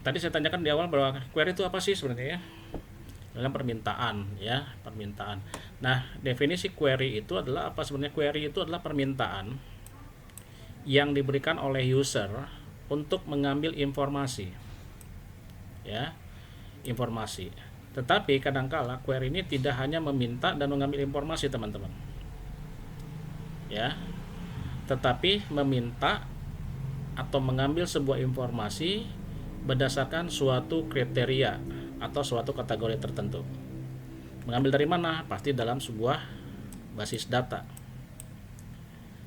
tadi saya tanyakan di awal bahwa query itu apa sih sebenarnya ya? Dalam permintaan ya, permintaan. Nah, definisi query itu adalah apa sebenarnya? Query itu adalah permintaan yang diberikan oleh user untuk mengambil informasi. Ya, informasi. Tetapi kadangkala query ini tidak hanya meminta dan mengambil informasi, teman-teman. Ya, tetapi meminta atau mengambil sebuah informasi berdasarkan suatu kriteria atau suatu kategori tertentu. Mengambil dari mana? Pasti dalam sebuah basis data.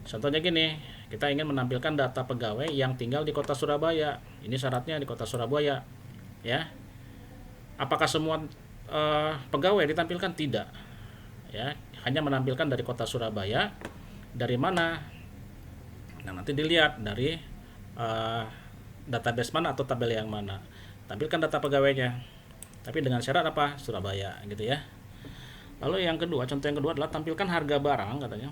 Contohnya gini, kita ingin menampilkan data pegawai yang tinggal di kota Surabaya. Ini syaratnya di kota Surabaya, ya. Apakah semua pegawai ditampilkan? Tidak, ya. Hanya menampilkan dari kota Surabaya. Dari mana? Nah, nanti dilihat dari database mana atau tabel yang mana. Tampilkan data pegawainya. Tapi dengan syarat apa? Surabaya, gitu ya. Lalu yang kedua, contoh yang kedua adalah tampilkan harga barang katanya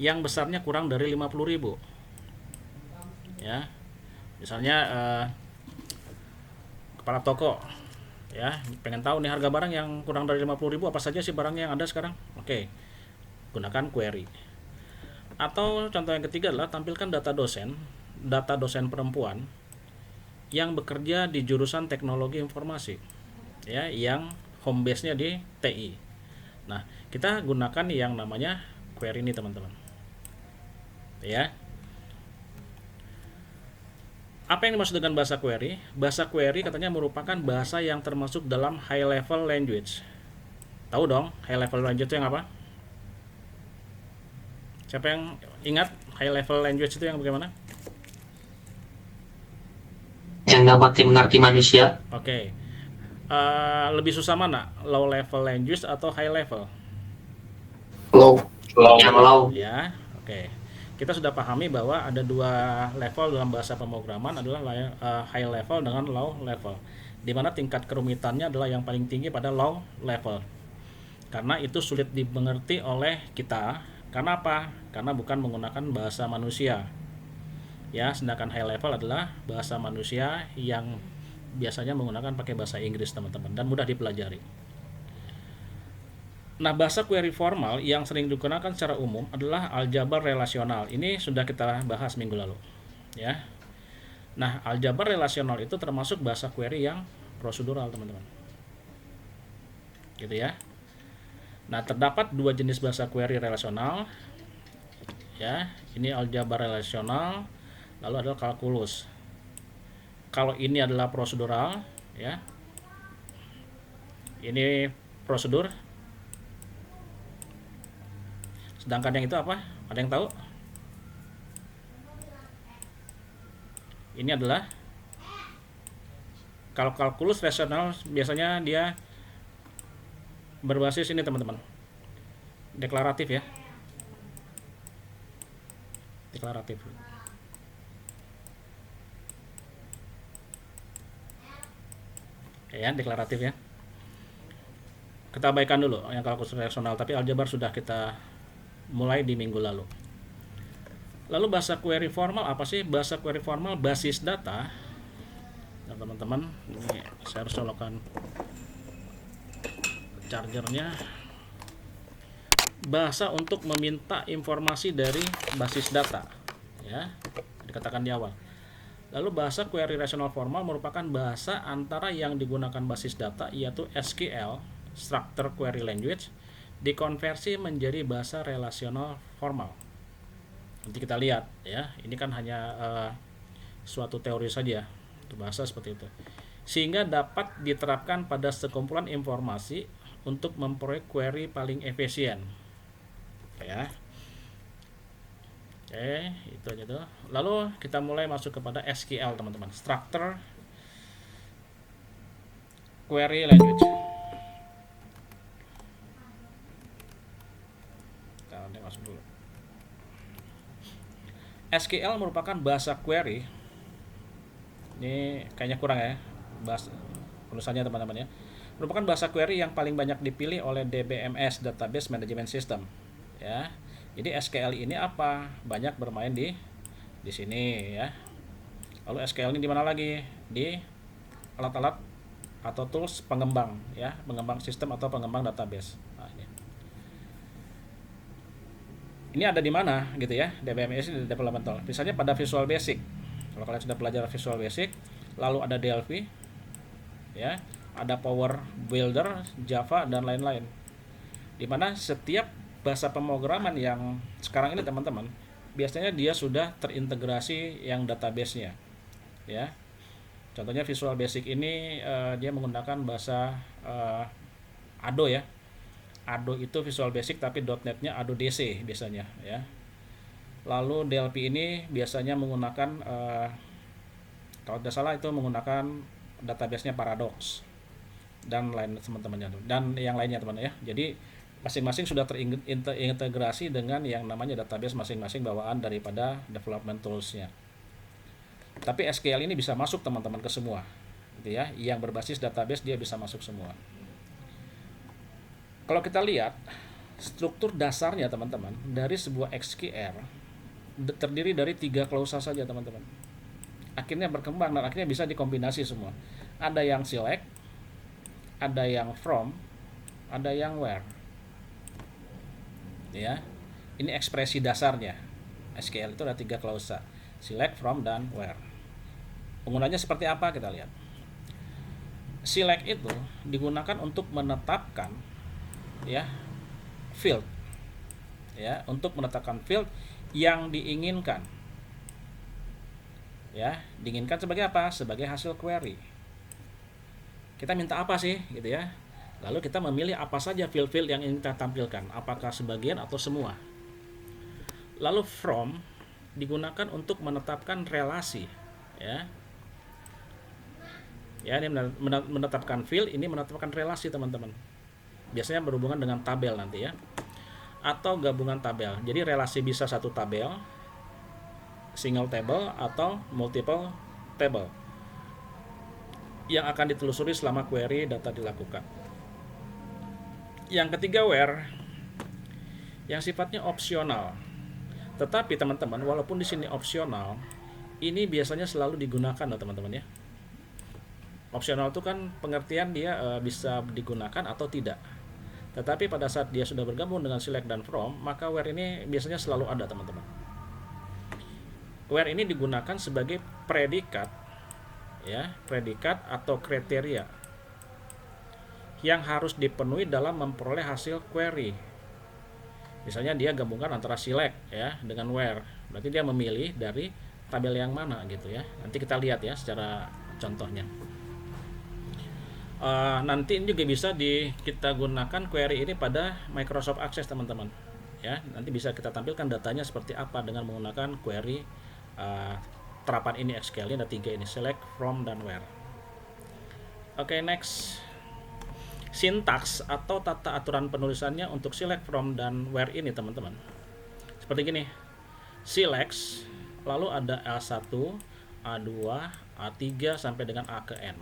yang besarnya kurang dari 50.000. Ya. Misalnya kepala toko ya, pengen tahu nih harga barang yang kurang dari 50.000 apa saja sih barangnya yang ada sekarang. Oke. Gunakan query. Atau contoh yang ketiga adalah tampilkan data dosen perempuan yang bekerja di jurusan teknologi informasi ya, yang home base-nya di TI. Nah, kita gunakan yang namanya query ini, teman-teman. Ya. Apa yang dimaksud dengan bahasa query? Bahasa query katanya merupakan bahasa yang termasuk dalam high level language. Tahu dong, high level language itu yang apa? Siapa yang ingat high level language itu yang bagaimana? Yang dapat dimengerti manusia. Oke. Lebih susah mana? Low level language atau high level? Low. Yang low. Ya, oke. Kita sudah pahami bahwa ada dua level dalam bahasa pemrograman, adalah high level dengan low level. Di mana tingkat kerumitannya adalah yang paling tinggi pada low level. Karena itu sulit dimengerti oleh kita. Karena apa? Karena bukan menggunakan bahasa manusia. Ya, sedangkan high level adalah bahasa manusia yang biasanya menggunakan pakai bahasa Inggris, teman-teman, dan mudah dipelajari. Nah, bahasa query formal yang sering digunakan secara umum adalah aljabar relasional. Ini sudah kita bahas minggu lalu, ya. Nah, aljabar relasional itu termasuk bahasa query yang prosedural, teman-teman. Gitu ya. Nah, terdapat dua jenis bahasa query relasional. Ya, ini aljabar relasional, lalu ada kalkulus. Kalau ini adalah prosedural, ya. Ini prosedur. Sedangkan yang itu apa? Ada yang tahu? Ini adalah, kalau kalkulus rasional biasanya dia berbasis ini, teman-teman. Deklaratif ya. Deklaratif. Ya, deklaratif ya. Kita abaikan dulu yang kalkulus rasional, tapi aljabar sudah kita mulai di minggu lalu. Lalu bahasa query formal apa sih? Bahasa query formal basis data. Nah, teman-teman, ini saya harus colokan chargernya. Bahasa untuk meminta informasi dari basis data, ya, dikatakan di awal. Lalu bahasa query rational formal merupakan bahasa antara yang digunakan basis data, yaitu SQL, Structured Query Language, dikonversi menjadi bahasa relasional formal. Nanti kita lihat ya, ini kan hanya suatu teori saja, bahasa seperti itu, sehingga dapat diterapkan pada sekumpulan informasi untuk memperoleh query paling efisien ya. Oke, itu aja tuh. Lalu kita mulai masuk kepada SQL, teman-teman. Structure Query Language. Kita masuk dulu. SQL merupakan bahasa query. Ini kayaknya kurang ya, bahasa tulisannya, teman-teman ya. Merupakan bahasa query yang paling banyak dipilih oleh DBMS, Database Management System. Ya. Jadi SQL ini apa? Banyak bermain di sini ya. Lalu SQL ini di mana lagi? Di alat-alat atau tools pengembang, ya, pengembang sistem atau pengembang database. Nah, ini ada di mana gitu ya, DBMS ini developmental. Misalnya pada Visual Basic. Kalau kalian sudah belajar Visual Basic, lalu ada Delphi, ya, ada Power Builder, Java dan lain-lain. Di mana setiap bahasa pemrograman yang sekarang ini teman-teman, biasanya dia sudah terintegrasi yang database-nya, ya. Contohnya Visual Basic ini dia menggunakan bahasa Ado, ya. Ado itu Visual Basic tapi .NET-nya Ado DC biasanya, ya. Lalu Delphi ini biasanya menggunakan kalau tidak salah itu menggunakan database-nya Paradox dan lain teman-temannya, dan yang lainnya teman ya. Jadi masing-masing sudah terintegrasi dengan yang namanya database masing-masing bawaan daripada development tools-nya. Tapi SQL ini bisa masuk teman-teman ke semua, gitu ya. Yang berbasis database dia bisa masuk semua. Kalau kita lihat struktur dasarnya teman-teman dari sebuah SQL terdiri dari 3 klausa saja teman-teman. Akhirnya berkembang dan akhirnya bisa dikombinasi semua. Ada yang select, ada yang from, ada yang where. Ya, ini ekspresi dasarnya. SQL itu ada 3 klausa, select, from, dan where. Penggunanya seperti apa kita lihat. Select itu digunakan untuk menetapkan, ya, field, ya, untuk menetapkan field yang diinginkan, ya, diinginkan sebagai apa? Sebagai hasil query. Kita minta apa sih, gitu ya? Lalu kita memilih apa saja field-field yang ingin kita tampilkan, apakah sebagian atau semua. Lalu from digunakan untuk menetapkan relasi, ya. Ya, ini menetapkan field, ini menetapkan relasi teman-teman. Biasanya berhubungan dengan tabel nanti, ya, atau gabungan tabel. Jadi relasi bisa satu tabel, single table, atau multiple table yang akan ditelusuri selama query data dilakukan. Yang ketiga where, yang sifatnya opsional. Tetapi teman-teman, walaupun di sini opsional, ini biasanya selalu digunakan loh teman-teman, ya. Opsional itu kan pengertian dia bisa digunakan atau tidak. Tetapi pada saat dia sudah bergabung dengan select dan from, maka where ini biasanya selalu ada teman-teman. Where ini digunakan sebagai predikat, ya, predikat atau kriteria yang harus dipenuhi dalam memperoleh hasil query. Misalnya dia gabungkan antara select, ya, dengan where, berarti dia memilih dari tabel yang mana gitu, ya. Nanti kita lihat ya secara contohnya. Nanti ini juga bisa kita gunakan query ini pada Microsoft Access teman-teman, ya. Nanti bisa kita tampilkan datanya seperti apa dengan menggunakan query terapan ini SQL. Ini ada 3 ini, select, from, dan where. Oke, next. Sintaks atau tata aturan penulisannya untuk select, from, dan where ini teman-teman seperti gini. Select, lalu ada L1, A2, A3 sampai dengan A ke N,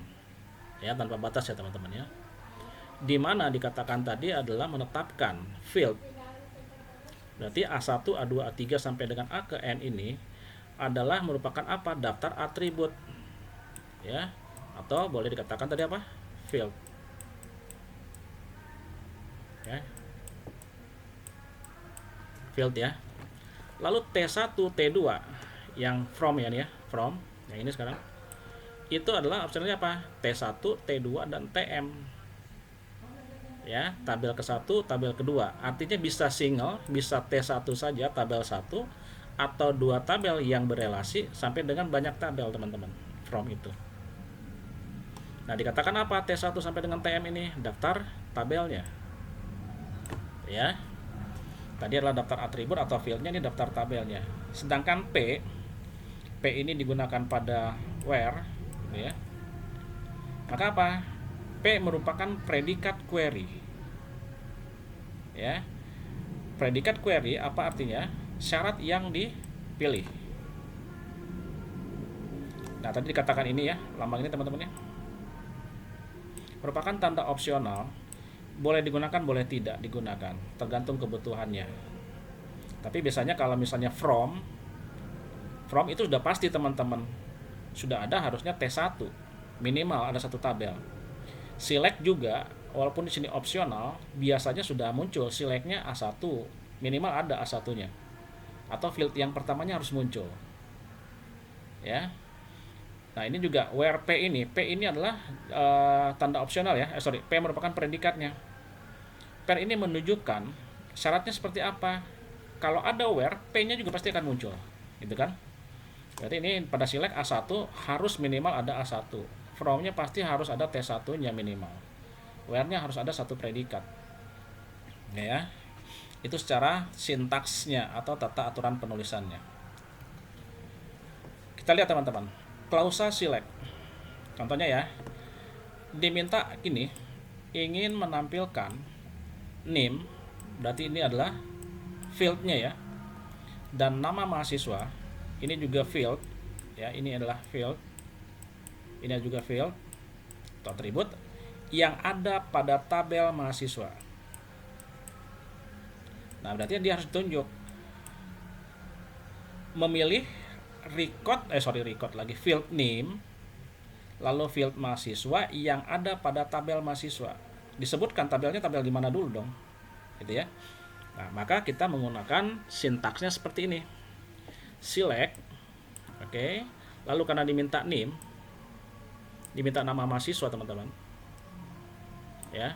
ya, tanpa batas ya teman-teman, ya. Dimana dikatakan tadi adalah menetapkan field. Berarti A1, A2, A3 sampai dengan A ke N ini adalah merupakan apa? Daftar atribut, ya, atau boleh dikatakan tadi apa? Field, ya. Field, ya. Lalu T1, T2 yang from, ya, nih, ya, from yang ini sekarang itu adalah opsionalnya apa? T1, T2, dan TM, ya, tabel ke-1, tabel kedua. Artinya bisa single, bisa T1 saja tabel 1, atau 2 tabel yang berelasi sampai dengan banyak tabel teman-teman. From itu. Nah, dikatakan apa? T1 sampai dengan TM ini daftar tabelnya, ya. Tadi adalah daftar atribut atau fieldnya, ini daftar tabelnya. Sedangkan P ini digunakan pada where, ya. Maka apa? P merupakan predikat query, ya. Predikat query apa artinya? Syarat yang dipilih. Nah, tadi dikatakan ini, ya, lambang ini teman-teman, ya, merupakan tanda opsional. Boleh digunakan, boleh tidak digunakan, tergantung kebutuhannya. Tapi biasanya kalau misalnya from itu sudah pasti teman-teman, sudah ada harusnya T1, minimal ada satu tabel. Select juga, walaupun di sini opsional, biasanya sudah muncul selectnya A1, minimal ada A1-nya. Atau field yang pertamanya harus muncul. Ya. Nah, ini juga where P ini adalah tanda opsional ya. P merupakan predikatnya. P ini menunjukkan syaratnya seperti apa. Kalau ada where, P-nya juga pasti akan muncul. Gitu kan? Berarti ini pada select A1 harus minimal ada A1. From-nya pasti harus ada T1-nya minimal. Where-nya harus ada satu predikat. Ya. Itu secara sintaksnya atau tata aturan penulisannya. Kita lihat teman-teman. Klausa select. Contohnya ya. Diminta gini, ingin menampilkan name, berarti ini adalah field-nya ya. Dan nama mahasiswa, ini juga field ya, ini adalah field. Ini juga field atau atribut yang ada pada tabel mahasiswa. Nah, berarti dia harus tunjuk memilih record lagi field name lalu field mahasiswa yang ada pada tabel mahasiswa. Disebutkan tabelnya tabel di mana dulu dong. Gitu ya. Nah, maka kita menggunakan sintaksnya seperti ini. Select. Oke. Lalu karena diminta name, diminta nama mahasiswa, teman-teman. Ya.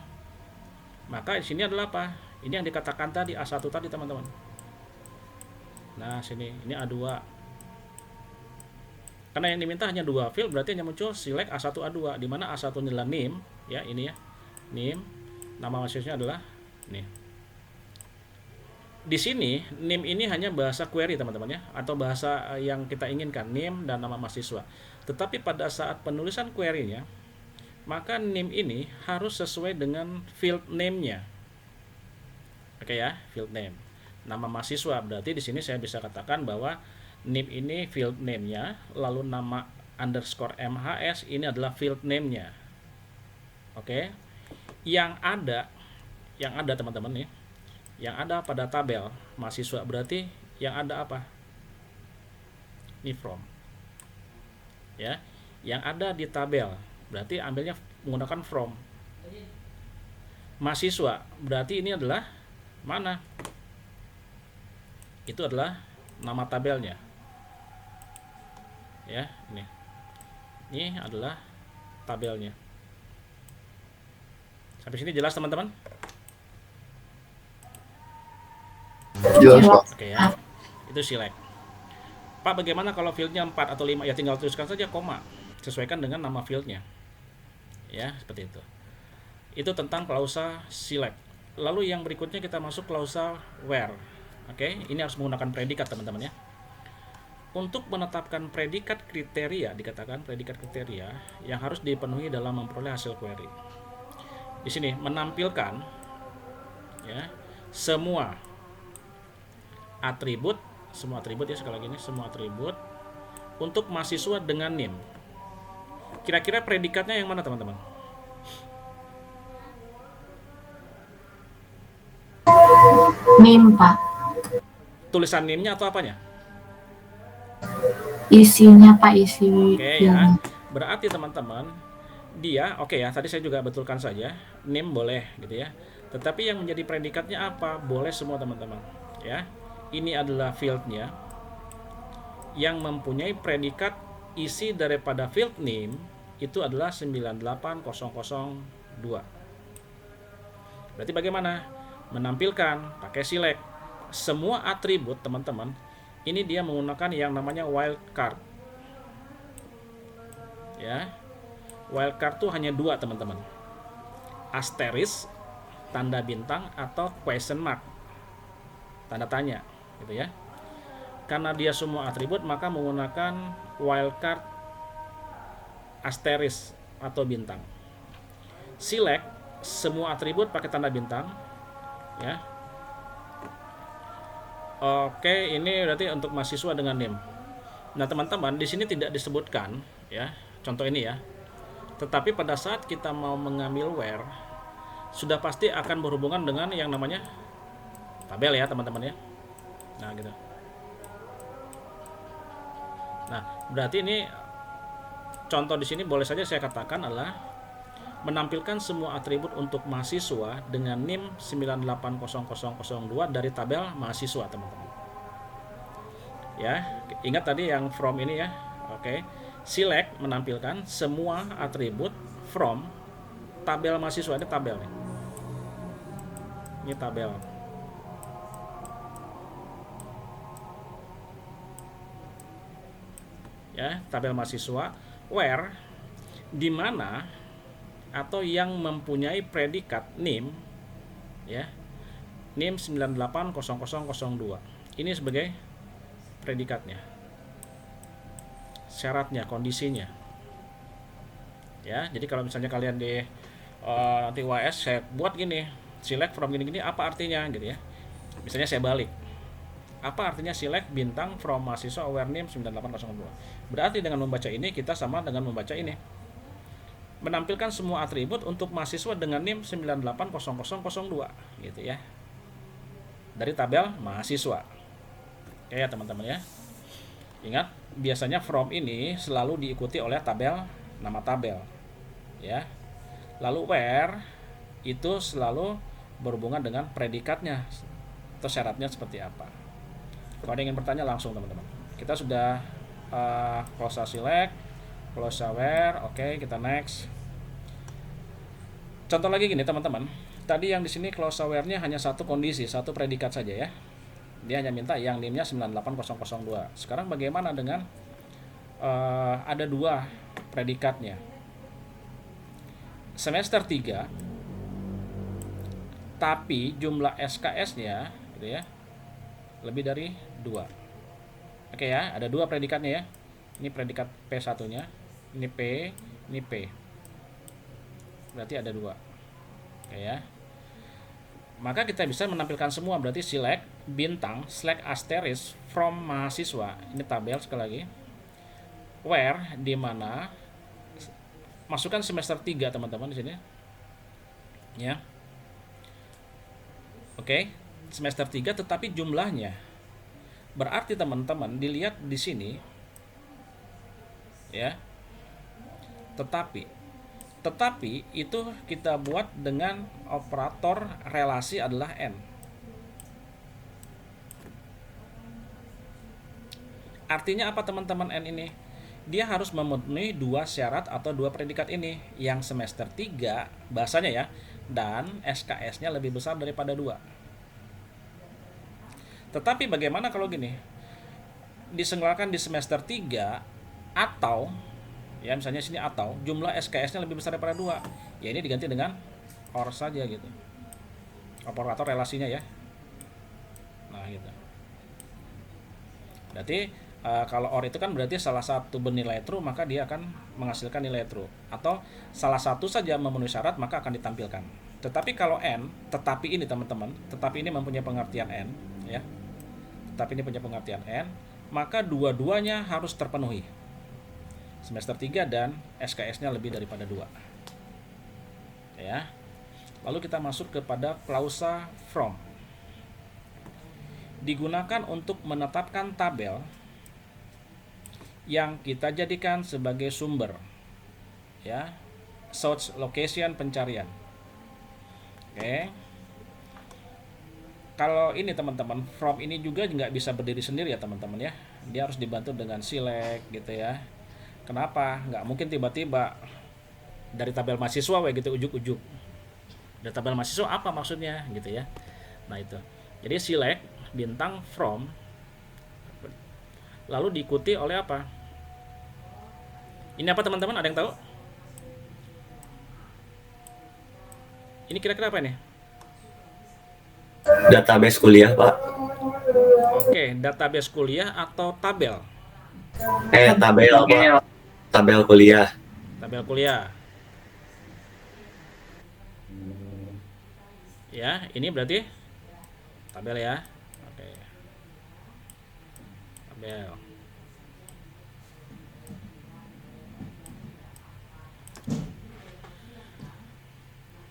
Maka di sini adalah apa? Ini yang dikatakan tadi A1 tadi, teman-teman. Nah, sini ini A2. Karena yang diminta hanya 2 field, berarti hanya muncul select A1 A2, di mana A1 adalah name, ya, ini ya. Name, nama mahasiswanya adalah nih. Di sini name ini hanya bahasa query, teman-teman ya, atau bahasa yang kita inginkan, name dan nama mahasiswa. Tetapi pada saat penulisan query-nya, maka name ini harus sesuai dengan field name-nya. Oke ya, field name. Nama mahasiswa, berarti di sini saya bisa katakan bahwa name ini field name-nya, lalu nama underscore MHS ini adalah field name-nya. Oke. Yang ada teman-teman nih, yang ada pada tabel mahasiswa, berarti yang ada apa? Ini from. Ya, yang ada di tabel, berarti ambilnya menggunakan from. Mahasiswa, berarti ini adalah mana? Itu adalah nama tabelnya. Ya, ini. Ini adalah tabelnya. Sampai sini jelas, teman-teman? Jelas, Pak. Oke ya. Itu select. Pak, bagaimana kalau fieldnya 4 atau 5? Ya tinggal tuliskan saja koma. Sesuaikan dengan nama fieldnya. Ya, seperti itu. Itu tentang klausa select. Lalu yang berikutnya kita masuk klausa where. Oke, ini harus menggunakan predikat, teman-teman ya. Untuk menetapkan predikat kriteria, dikatakan predikat kriteria yang harus dipenuhi dalam memperoleh hasil query. Di sini menampilkan ya semua atribut ya, sekali lagi ini semua atribut untuk mahasiswa dengan name. Kira-kira predikatnya yang mana, teman-teman? Name, Pak. Tulisan name-nya atau apanya? Isinya, Pak, isi. Oke ya. Berarti teman-teman, dia oke ya, tadi saya juga betulkan saja, name boleh gitu ya. Tetapi yang menjadi predikatnya apa? Boleh semua, teman-teman. Ya. Ini adalah field-nya yang mempunyai predikat isi daripada field name itu adalah 98002. Berarti bagaimana? Menampilkan pakai select semua atribut, teman-teman. Ini dia menggunakan yang namanya wildcard. Ya. Wildcard tuh hanya 2, teman-teman. Asterisk tanda bintang atau question mark tanda tanya gitu ya. Karena dia semua atribut, maka menggunakan wildcard asterisk atau bintang. Select semua atribut pakai tanda bintang ya. Oke, ini berarti untuk mahasiswa dengan name. Nah, teman-teman, di sini tidak disebutkan ya, contoh ini ya. Tetapi pada saat kita mau mengambil where, sudah pasti akan berhubungan dengan yang namanya tabel ya, teman-teman ya. Nah, gitu. Nah, berarti ini contoh di sini boleh saja saya katakan adalah menampilkan semua atribut untuk mahasiswa dengan NIM 980002 dari tabel mahasiswa, teman-teman. Ya, ingat tadi yang from ini ya. Oke. Select menampilkan semua atribut from tabel mahasiswa. Ini tabel nih. Ini tabel. Ya, tabel mahasiswa where di mana atau yang mempunyai predikat NIM ya. NIM 980002. Ini sebagai predikatnya. Syaratnya, kondisinya. Ya, jadi kalau misalnya kalian di nanti UAS saya buat gini, select from gini-gini apa artinya gitu ya. Misalnya saya balik. Apa artinya select bintang from mahasiswa aware NIM 9802? Berarti dengan membaca ini kita sama dengan membaca ini. Menampilkan semua atribut untuk mahasiswa dengan NIM 980002 gitu ya. Dari tabel mahasiswa. Oke ya teman-teman ya. Ingat, biasanya from ini selalu diikuti oleh tabel, nama tabel. Ya. Lalu where itu selalu berhubungan dengan predikatnya atau syaratnya seperti apa. Kalau ada yang ingin bertanya langsung teman-teman. Kita sudah close select, close where, oke, kita next. Contoh lagi gini teman-teman. Tadi yang di sini close aware-nya hanya satu kondisi, satu predikat saja ya. Dia hanya minta yang NIM-nya 98002. Sekarang bagaimana dengan ada dua predikatnya. Semester 3 tapi jumlah SKS-nya gitu ya, lebih dari 2. Oke ya, ada dua predikatnya ya. Ini predikat P1-nya, ini P, ini P. Berarti ada 2. Oke ya. Maka kita bisa menampilkan semua, berarti select bintang select asterisk from mahasiswa. Ini tabel sekali lagi. Where di mana masukkan semester 3 teman-teman di sini. Ya. Oke, semester 3 tetapi jumlahnya. Berarti teman-teman dilihat di sini ya. Tetapi itu kita buat dengan operator relasi adalah N. Artinya apa teman-teman N ini? Dia harus memenuhi dua syarat atau dua predikat ini. Yang semester 3 bahasanya ya, dan SKS-nya lebih besar daripada 2. Tetapi bagaimana kalau gini? Disenggarakan di semester 3 atau ya misalnya sini atau jumlah SKS-nya lebih besar daripada 2. Ya ini diganti dengan OR saja gitu. Operator relasinya ya. Nah, gitu. Berarti kalau OR itu kan berarti salah satu bernilai true maka dia akan menghasilkan nilai true, atau salah satu saja memenuhi syarat maka akan ditampilkan. Tetapi kalau N, tetapi ini teman-teman, tetapi ini mempunyai pengertian N ya. Tetapi ini punya pengertian N, maka dua-duanya harus terpenuhi. Semester 3 dan SKS-nya lebih daripada 2. Ya. Lalu kita masuk kepada klausa from. Digunakan untuk menetapkan tabel yang kita jadikan sebagai sumber. Ya. Source location pencarian. Oke. Kalau ini teman-teman, from ini juga nggak bisa berdiri sendiri ya teman-teman ya. Dia harus dibantu dengan select gitu ya. Kenapa? Nggak mungkin tiba-tiba dari tabel mahasiswa gitu ujuk-ujuk. Dari tabel mahasiswa apa maksudnya gitu ya. Nah itu. Jadi select bintang from lalu diikuti oleh apa? Ini apa teman-teman? Ada yang tahu? Ini kira-kira apa ini? Database kuliah, Pak. Oke, database kuliah atau tabel? Tabel apa? Tabel kuliah. Tabel kuliah. Ya, ini berarti tabel ya. Oke. Tabel.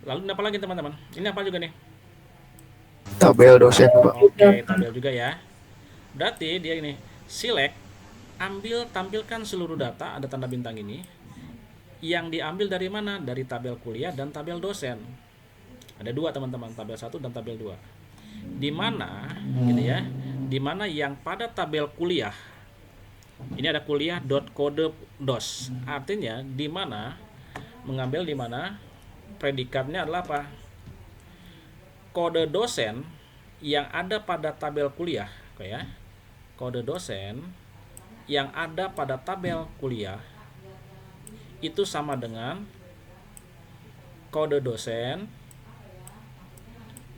Lalu ini apa lagi teman-teman? Ini apa juga nih? Tabel dosen, Pak. Oke, tabel juga ya. Berarti dia ini select, ambil tampilkan seluruh data, ada tanda bintang ini yang diambil dari mana? Dari tabel kuliah dan tabel dosen. Ada dua teman-teman, tabel 1 dan tabel 2. Di mana gitu ya? Di mana yang pada tabel kuliah ini ada kuliah.kode dos. Artinya di mana mengambil di mana predikatnya adalah apa? Kode dosen yang ada pada tabel kuliah, oke ya. Kode dosen yang ada pada tabel kuliah itu sama dengan kode dosen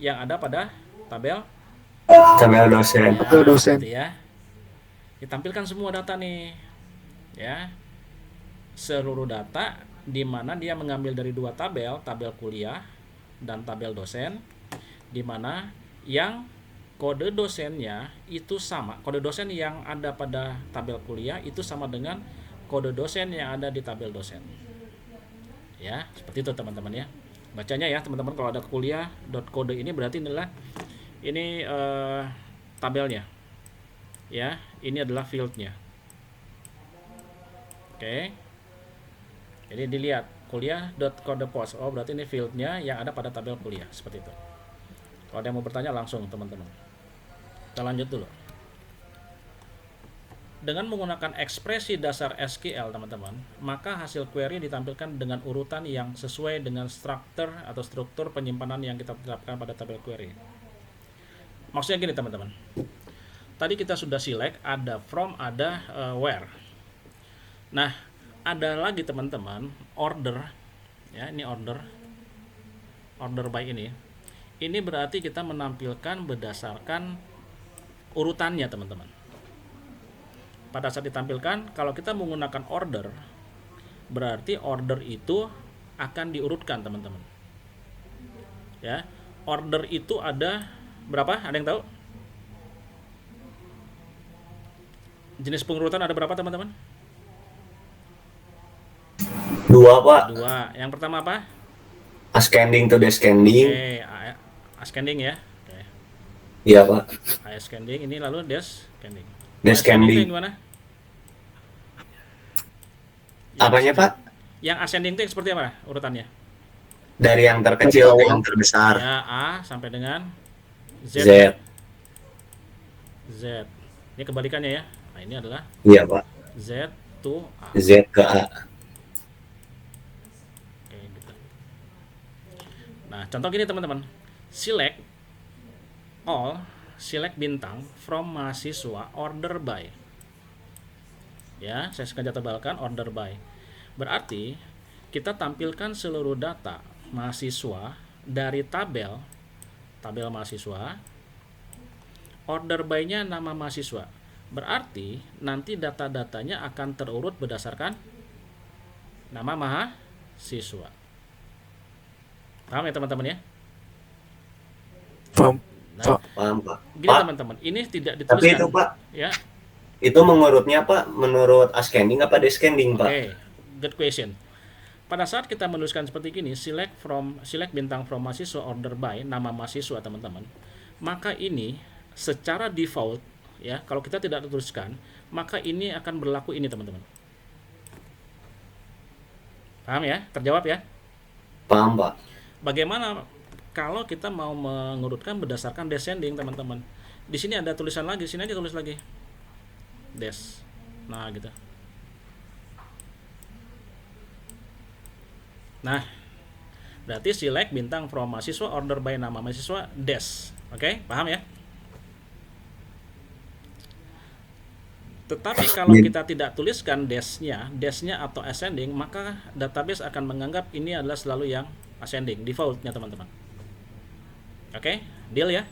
yang ada pada tabel dosen. Tabel dosen. gitu ya. Ditampilkan semua data nih ya, seluruh data di mana dia mengambil dari dua tabel, tabel kuliah dan tabel dosen, di mana yang kode dosennya itu sama, kode dosen yang ada pada tabel kuliah itu sama dengan kode dosen yang ada di tabel dosen ya. Seperti itu teman-teman ya, bacanya ya teman-teman. Kalau ada kuliah.kode ini berarti inilah ini tabelnya ya, ini adalah fieldnya. Oke, jadi dilihat kuliah.kodepos, oh berarti ini fieldnya yang ada pada tabel kuliah, seperti itu. Kalau ada yang mau bertanya langsung teman-teman. Kita lanjut dulu. Dengan menggunakan ekspresi dasar SQL teman-teman, maka hasil query ditampilkan dengan urutan yang sesuai dengan struktur penyimpanan yang kita terapkan pada tabel query. Maksudnya gini teman-teman. Tadi kita sudah select ada from, ada where. Nah, ada lagi teman-teman order ya, ini order by ini. Ini berarti kita menampilkan berdasarkan urutannya teman-teman. Pada saat ditampilkan, kalau kita menggunakan order, berarti order itu akan diurutkan teman-teman. Ya, order itu ada berapa? Ada yang tahu? Jenis pengurutan ada berapa teman-teman? 2 Pak. 2. Yang pertama apa? Ascending to descending. Oke, ascending ya. Oke. Iya Pak. Ascending ini lalu descending. Descending. Ascending itu yang gimana? Apanya Pak? Yang ascending itu yang seperti apa urutannya? Dari yang terkecil ke yang terbesar. Ya, A sampai dengan Z. Z. Z. Ini kebalikannya ya. Nah, ini adalah Iya Pak. Z to A. Z ke A. Oke, gitu. Nah, contoh gini teman-teman. Select all, select bintang from mahasiswa order by. Ya, saya sengaja tebalkan order by. Berarti kita tampilkan seluruh data mahasiswa dari tabel mahasiswa. Order by-nya nama mahasiswa. Berarti nanti data-datanya akan terurut berdasarkan nama mahasiswa. Paham ya teman-teman ya? Paham. Nah, Paham Pak. gini Pak, teman-teman, ini tidak tapi dituliskan. itu Pak, Ya, itu mengurutnya Pak menurut ascending apa descending Pak? oke, good question. Pada saat kita menuliskan seperti ini, select bintang from mahasiswa order by nama mahasiswa teman-teman, maka ini secara default ya, kalau kita tidak tuliskan, maka ini akan berlaku ini teman-teman. Paham ya? Terjawab ya? Paham Pak. Bagaimana kalau kita mau mengurutkan berdasarkan descending teman-teman? Di sini ada tulisan lagi, sini aja tulis lagi des. Nah gitu. Nah, berarti select bintang from mahasiswa order by nama mahasiswa des. Oke, paham ya? Tetapi kalau kita tidak tuliskan desnya atau ascending, maka database akan menganggap ini adalah selalu yang ascending, defaultnya teman-teman. Oke, deal ya?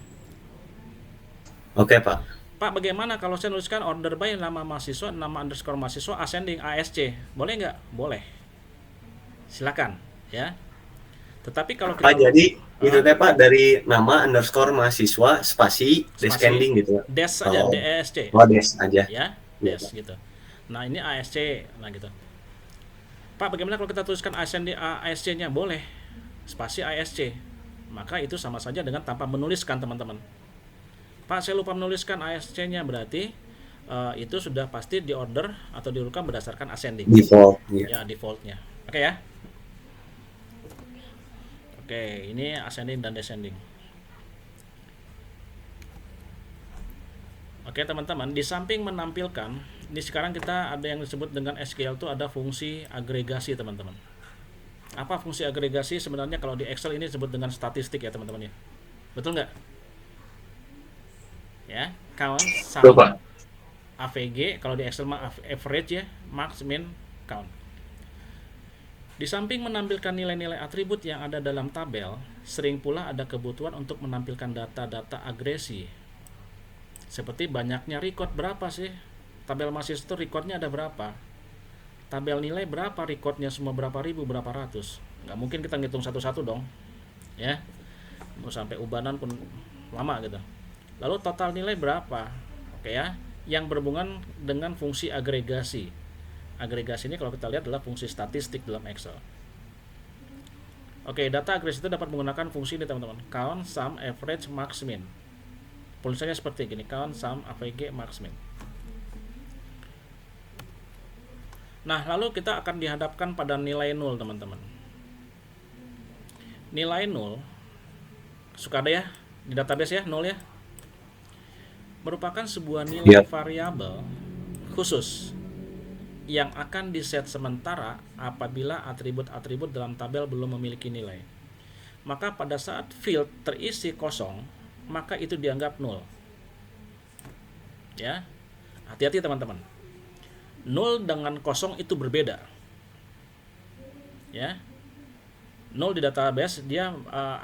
Oke Pak. Pak, bagaimana kalau saya nuliskan order by nama mahasiswa, nama underscore mahasiswa, ascending ASC? Boleh nggak? Boleh. Silakan, ya. Tetapi kalau kita Pak jadi itu teh Pak dari nama underscore mahasiswa spasi descending gitu. des saja, Oh. DESC. Oh des aja. Ya, des gitu. Nah, ini ASC, nah gitu. Pak, bagaimana kalau kita tuliskan ascending ASC-nya? Boleh. Spasi ASC. Maka itu sama saja dengan tanpa menuliskan teman-teman. Pak, saya lupa menuliskan ASC-nya, berarti itu sudah pasti diorder atau diurutkan berdasarkan ascending. Default. Iya. Ya, defaultnya. Oke ya. Oke, ini ascending dan descending. Oke teman-teman, di samping menampilkan, ini sekarang kita ada yang disebut dengan SQL itu ada fungsi agregasi teman-teman. Apa fungsi agregasi? Sebenarnya kalau di Excel ini disebut dengan statistik ya teman-teman ya. Betul nggak? Ya, count Betul, Pak. sama AVG, kalau di Excel mah average ya, max, min, count. Di samping menampilkan nilai-nilai atribut yang ada dalam tabel, sering pula ada kebutuhan untuk menampilkan data-data agresi. Seperti banyaknya record berapa sih? Tabel mahasiswa itu recordnya ada berapa? Tabel nilai berapa recordnya, semua berapa ribu, berapa ratus? Nggak mungkin kita ngitung satu-satu dong. Ya, mau sampai ubanan pun lama gitu. Lalu total nilai berapa? Oke ya, yang berhubungan dengan fungsi agregasi. Agregasi ini kalau kita lihat adalah fungsi statistik dalam Excel. Oke, data agresi itu dapat menggunakan fungsi ini teman-teman. Count, sum, average, max, min. Tulisannya seperti gini, count, sum, AVG, max, min. Nah, lalu kita akan dihadapkan pada nilai 0 teman-teman. Nilai 0 suka ada ya di database ya, 0 ya. Merupakan sebuah nilai variabel khusus yang akan diset sementara apabila atribut-atribut dalam tabel belum memiliki nilai. Maka pada saat field terisi kosong, maka itu dianggap 0. Ya. Hati-hati teman-teman. 0 dengan kosong itu berbeda. Ya. 0 di database dia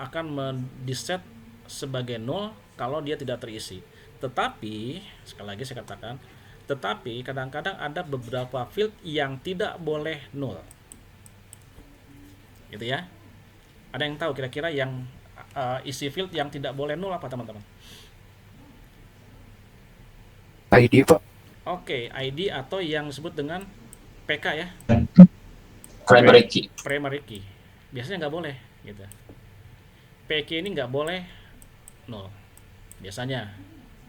akan mendiset sebagai 0 kalau dia tidak terisi. Tetapi, sekali lagi saya katakan, tetapi kadang-kadang ada beberapa field yang tidak boleh 0. Gitu ya. Ada yang tahu kira-kira yang isi field yang tidak boleh 0 apa teman-teman? ID, Pak. Oke, ID atau yang disebut dengan PK ya, Primary key. primary key. Biasanya nggak boleh gitu. PK ini nggak boleh 0 biasanya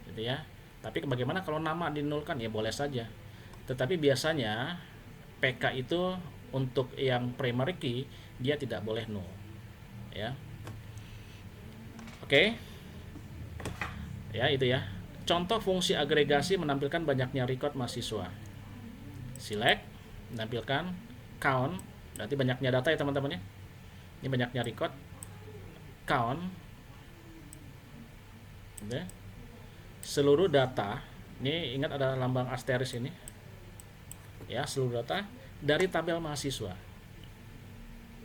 gitu ya. Tapi bagaimana kalau nama dinulkan? Ya boleh saja. Tetapi biasanya PK itu untuk yang primary key dia tidak boleh 0 ya. Oke. Ya, itu ya. Contoh fungsi agregasi menampilkan banyaknya record mahasiswa. Select menampilkan count, berarti banyaknya data ya teman-teman ya. Ini banyaknya record. Count. Oke. Seluruh data, ini ingat ada lambang asteris ini. Ya, seluruh data dari tabel mahasiswa.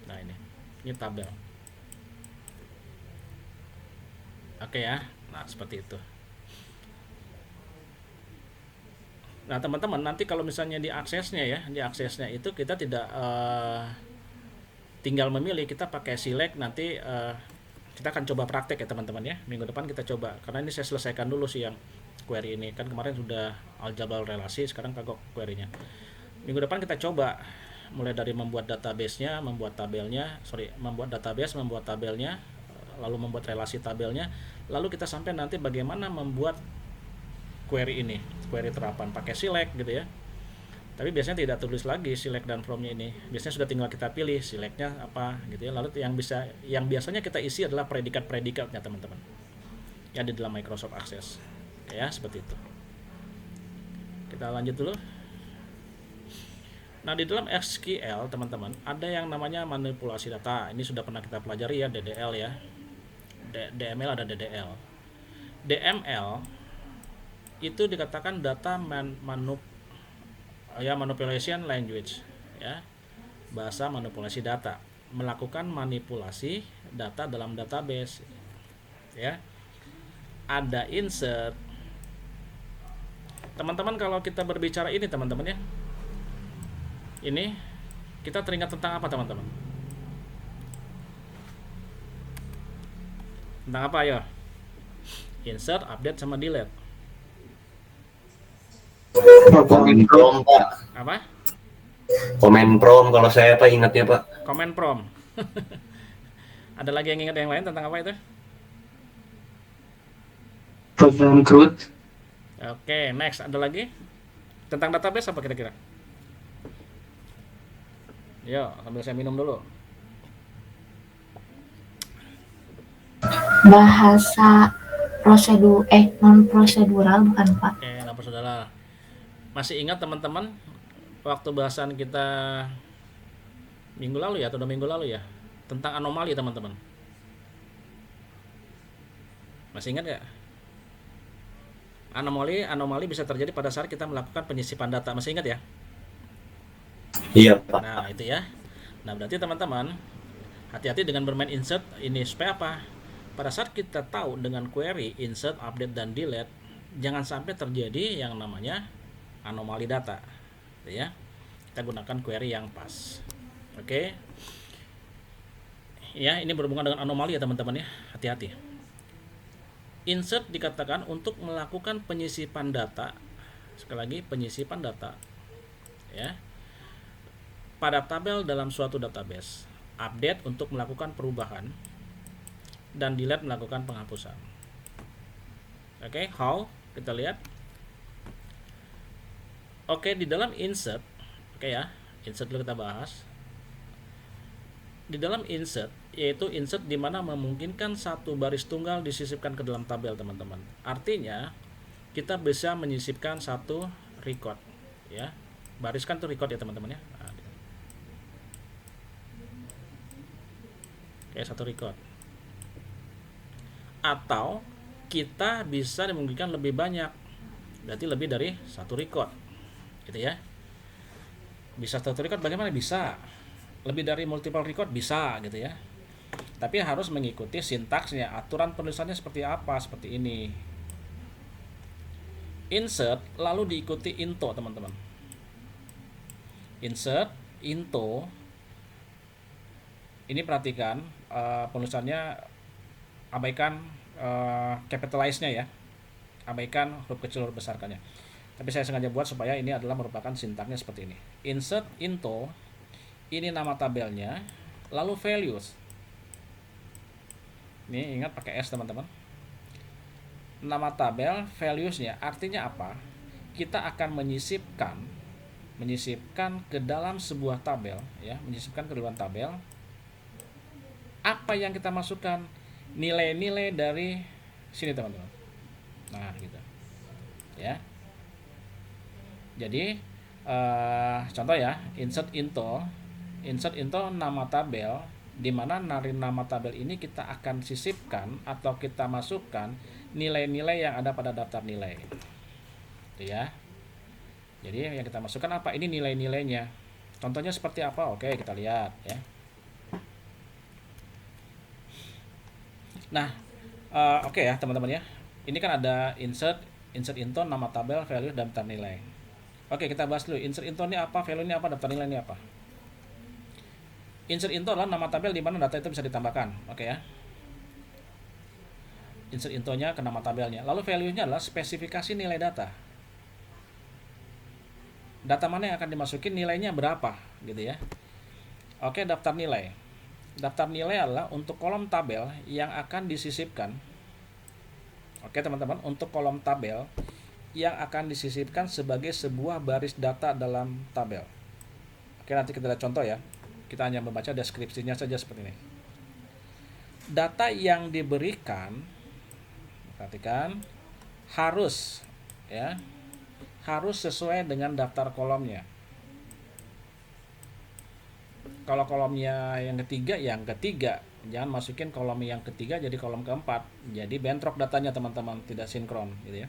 Nah, ini tabel. Oke ya. Nah, seperti itu. Nah, teman-teman, nanti kalau misalnya di aksesnya itu kita tidak tinggal memilih, kita pakai select. Nanti kita akan coba praktek ya teman-teman ya. Minggu depan kita coba, karena ini saya selesaikan dulu sih yang query ini. Kan kemarin sudah aljabar relasi, sekarang kagok query-nya. Minggu depan kita coba mulai dari membuat database-nya, membuat database, membuat tabelnya, lalu membuat relasi tabelnya, lalu kita sampai nanti bagaimana membuat query ini, query terapan pakai select gitu ya. Tapi biasanya tidak tulis lagi select dan from-nya ini. Biasanya sudah tinggal kita pilih select-nya apa gitu ya. Lalu yang biasanya kita isi adalah predikat-predikatnya teman-teman. Ya di dalam Microsoft Access. Ya, seperti itu. Kita lanjut dulu. Nah, di dalam SQL teman-teman ada yang namanya manipulasi data. Ini sudah pernah kita pelajari ya, DDL ya. DML ada DDL. DML itu dikatakan data manipulation language ya, bahasa manipulasi data, melakukan manipulasi data dalam database ya. Ada insert. Teman-teman, kalau kita berbicara ini teman-teman ya, ini kita teringat tentang apa teman-teman? Tentang apa ya? Insert, update, sama delete. Komen prom, Pak. Apa? Komen prom kalau saya Pak ingatnya Pak. Comment prom. Ada lagi yang ingat yang lain tentang apa itu? Program root. Oke, next. Ada lagi? Tentang database apa kira-kira? Yo, sambil saya minum dulu. Bahasa non prosedural bukan Pak? Oke, nggak saudara. Masih ingat teman-teman waktu bahasan kita minggu lalu ya atau 2 minggu lalu ya tentang anomali teman-teman? Masih ingat nggak? Anomali bisa terjadi pada saat kita melakukan penyisipan data. Masih ingat ya? Iya, Pak. Nah, itu ya. Nah, berarti teman-teman hati-hati dengan bermain insert ini supaya apa? Pada saat kita tahu dengan query insert, update dan delete, jangan sampai terjadi yang namanya anomali data. Gitu ya. Kita gunakan query yang pas. Oke. Ya, ini berhubungan dengan anomali ya teman-teman ya. Hati-hati. Insert dikatakan untuk melakukan penyisipan data. Sekali lagi penyisipan data. Ya. Pada tabel dalam suatu database. Update untuk melakukan perubahan dan delete melakukan penghapusan. Oke, how? Kita lihat. Oke, di dalam insert, oke ya, insert dulu kita bahas. Di dalam insert, yaitu insert di mana memungkinkan satu baris tunggal disisipkan ke dalam tabel, teman-teman. Artinya, kita bisa menyisipkan satu record, ya. Bariskan tuh record ya, teman-teman ya. Nah, oke, satu record. Atau kita bisa memungkinkan lebih banyak, berarti lebih dari satu record, gitu ya. Bisa satu record bagaimana? Bisa lebih dari multiple record, bisa gitu ya, tapi harus mengikuti sintaksnya, aturan penulisannya seperti apa, seperti ini. Insert lalu diikuti into, teman-teman. Insert into ini perhatikan penulisannya, abaikan capitalize-nya ya, abaikan huruf kecil huruf besarkannya, tapi saya sengaja buat supaya ini adalah merupakan sintaknya seperti ini. Insert into, ini nama tabelnya, lalu values. Ini ingat pakai S teman-teman. Nama tabel, valuesnya, artinya apa? Kita akan menyisipkan ke dalam sebuah tabel, ya, menyisipkan ke dalam tabel. Apa yang kita masukkan? Nilai-nilai dari sini teman-teman. Nah, gitu. Ya. Jadi contoh ya, insert into nama tabel, di mana dari nama tabel ini kita akan sisipkan atau kita masukkan nilai-nilai yang ada pada daftar nilai. Itu ya. Jadi yang kita masukkan apa? Ini nilai-nilainya. Contohnya seperti apa? Oke, kita lihat ya. Nah, oke ya teman-teman ya. Ini kan ada insert into, nama tabel, value, daftar nilai. Oke, kita bahas dulu. Insert into ini apa? Value ini apa? Daftar nilai ini apa? Insert into adalah nama tabel di mana data itu bisa ditambahkan. Oke ya. Insert into-nya ke nama tabelnya. Lalu value-nya adalah spesifikasi nilai data. Data mana yang akan dimasukin, nilainya berapa, gitu ya. Oke, daftar nilai. Daftar nilai adalah untuk kolom tabel yang akan disisipkan. Oke, teman-teman, untuk kolom tabel yang akan disisipkan sebagai sebuah baris data dalam tabel. Oke, nanti kita lihat contoh ya. Kita hanya membaca deskripsinya saja seperti ini. Data yang diberikan, perhatikan, harus sesuai dengan daftar kolomnya. Kalau kolomnya yang ketiga, jangan masukin kolom yang ketiga jadi kolom keempat, jadi bentrok datanya teman-teman, tidak sinkron gitu ya.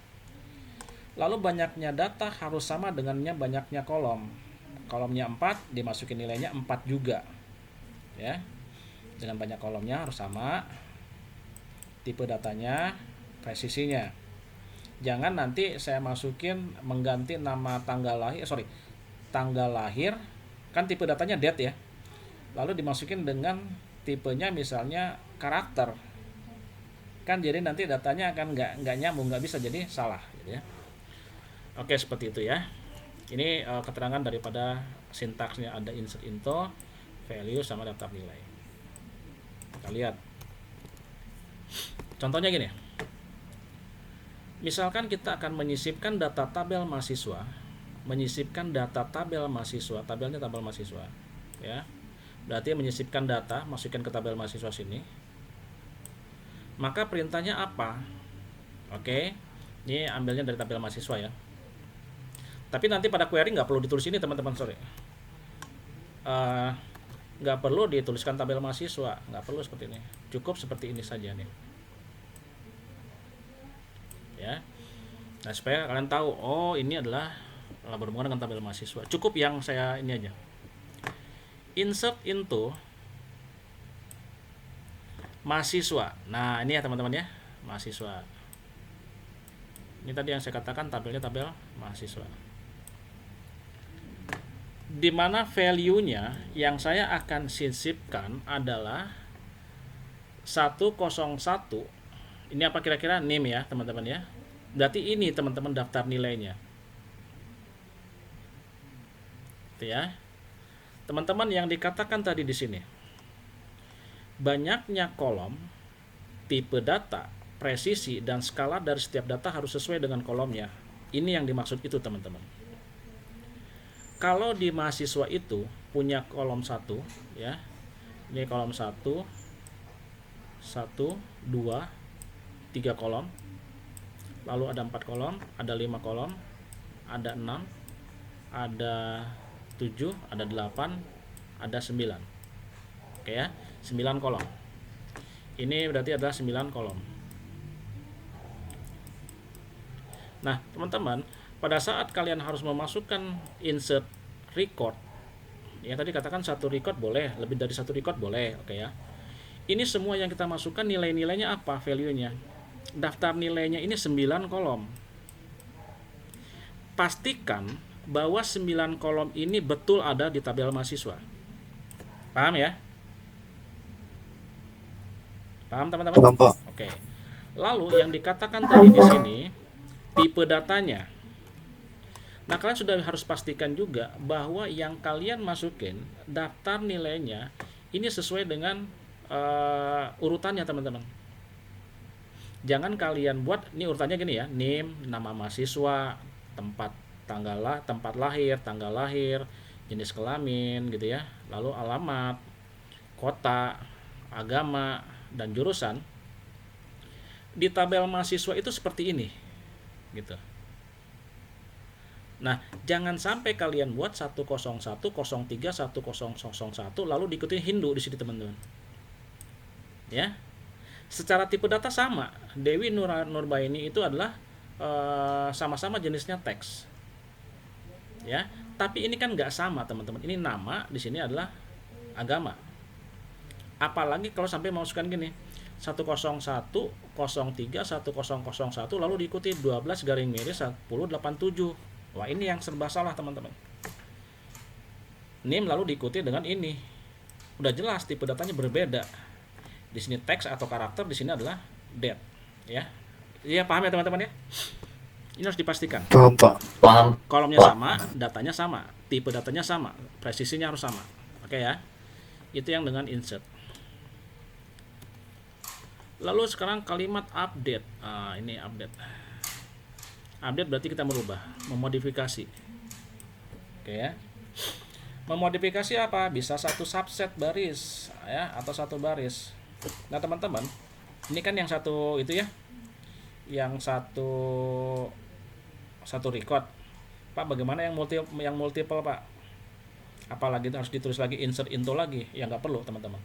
Lalu banyaknya data harus sama dengannya banyaknya kolom. Kolomnya 4, dimasukin nilainya 4 juga ya. Dengan banyak kolomnya harus sama. Tipe datanya, presisinya. Jangan nanti saya masukin mengganti nama tanggal lahir, kan tipe datanya date ya. Lalu dimasukin dengan tipenya misalnya karakter. Kan jadi nanti datanya akan nggak nyambung, nggak bisa, jadi salah gitu ya. Oke, seperti itu ya. Ini keterangan daripada sintaksnya, ada insert into, value sama daftar nilai. Kita lihat. Contohnya gini. Misalkan kita akan menyisipkan tabelnya tabel mahasiswa, ya. Berarti menyisipkan data, masukkan ke tabel mahasiswa sini. Maka perintahnya apa? Oke, ini ambilnya dari tabel mahasiswa ya. Tapi nanti pada query nggak perlu ditulis ini teman-teman, sorry. Nggak perlu dituliskan tabel mahasiswa, nggak perlu seperti ini. Cukup seperti ini saja nih. Ya. Nah, supaya kalian tahu, oh ini adalah berhubungan dengan tabel mahasiswa. Cukup yang saya ini aja. Insert into mahasiswa. Nah, ini ya teman-teman ya, mahasiswa. Ini tadi yang saya katakan tabelnya tabel mahasiswa. Di mana value-nya yang saya akan sisipkan adalah 101. Ini apa kira-kira? Name ya, teman-teman ya. Berarti ini teman-teman daftar nilainya. Itu ya. Teman-teman yang dikatakan tadi di sini. Banyaknya kolom, tipe data, presisi dan skala dari setiap data harus sesuai dengan kolomnya. Ini yang dimaksud itu, teman-teman. Kalau di mahasiswa itu punya kolom 1 ya. Ini kolom 1 2 3 kolom. Lalu ada 4 kolom, ada 5 kolom, ada 6, ada 7, ada 8, ada 9. Oke ya, 9 kolom. Ini berarti adalah 9 kolom. Nah, teman-teman, pada saat kalian harus memasukkan insert record, ya tadi katakan satu record boleh, lebih dari satu record boleh, oke ya. Ini semua yang kita masukkan nilai-nilainya apa, value-nya. Daftar nilainya ini 9 kolom. Pastikan bahwa 9 kolom ini betul ada di tabel mahasiswa. Paham ya? Paham teman-teman? Paham, Pak. Oke. Lalu yang dikatakan tadi di sini tipe datanya. Nah, kalian sudah harus pastikan juga bahwa yang kalian masukin daftar nilainya ini sesuai dengan urutannya, teman-teman. Jangan kalian buat ini urutannya gini ya, name, nama mahasiswa, tempat lahir, tanggal lahir, jenis kelamin gitu ya, lalu alamat, kota, agama, dan jurusan. Di tabel mahasiswa itu seperti ini gitu. Nah, jangan sampai kalian buat 101, 03, 1001 lalu diikuti Hindu di sini, teman-teman. Ya. Secara tipe data sama. Dewi Nurbaini itu adalah sama-sama jenisnya teks. Ya, tapi ini kan nggak sama, teman-teman. Ini nama, di sini adalah agama. Apalagi kalau sampai masukkan gini, 101, 03, 1001 lalu diikuti 12 garing miring 1087. Wah, ini yang serba salah, teman-teman. Name lalu diikuti dengan ini. Udah jelas tipe datanya berbeda. Di sini teks atau karakter, di sini adalah date, ya. Iya, paham ya, teman-teman ya? Ini harus dipastikan. Paham, Pak. Paham. Kolomnya sama, datanya sama, tipe datanya sama, presisinya harus sama. Oke ya. Itu yang dengan insert. Lalu sekarang kalimat update. Ini update. Update berarti kita merubah, memodifikasi. Oke ya. Memodifikasi apa? Bisa satu subset baris ya, atau satu baris. Nah, teman-teman, ini kan yang satu itu ya. Yang satu record. Pak, bagaimana yang multiple, Pak? Apalagi harus ditulis lagi insert into lagi, ya nggak perlu, teman-teman.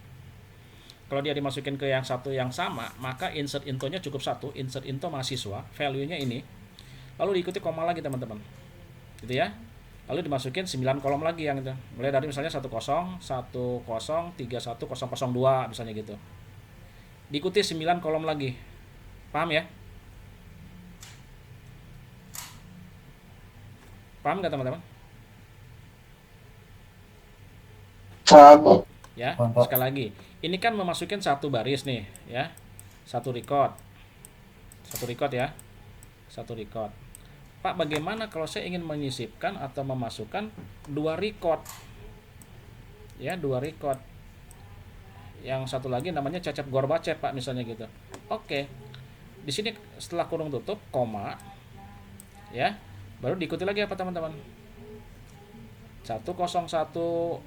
Kalau dia dimasukin ke yang satu yang sama, maka insert into-nya cukup satu, insert into mahasiswa, value-nya ini. Lalu diikuti koma lagi, teman-teman. Gitu ya. Lalu dimasukin 9 kolom lagi yang itu. Mulai dari misalnya 10, 10, 31, 002 misalnya gitu. Diikuti 9 kolom lagi. Paham ya? Paham nggak, teman-teman? Paham. Ya, Paham, Pak. sekali lagi. Ini kan memasukin satu baris nih, ya. Satu record ya. Satu record. Pak, bagaimana kalau saya ingin menyisipkan atau memasukkan 2 record? Ya, 2 record. Yang satu lagi namanya Cecep Gorbachev, Pak, misalnya gitu. Oke. Di sini setelah kurung tutup, koma. Ya. Baru diikuti lagi apa, teman-teman? 101 2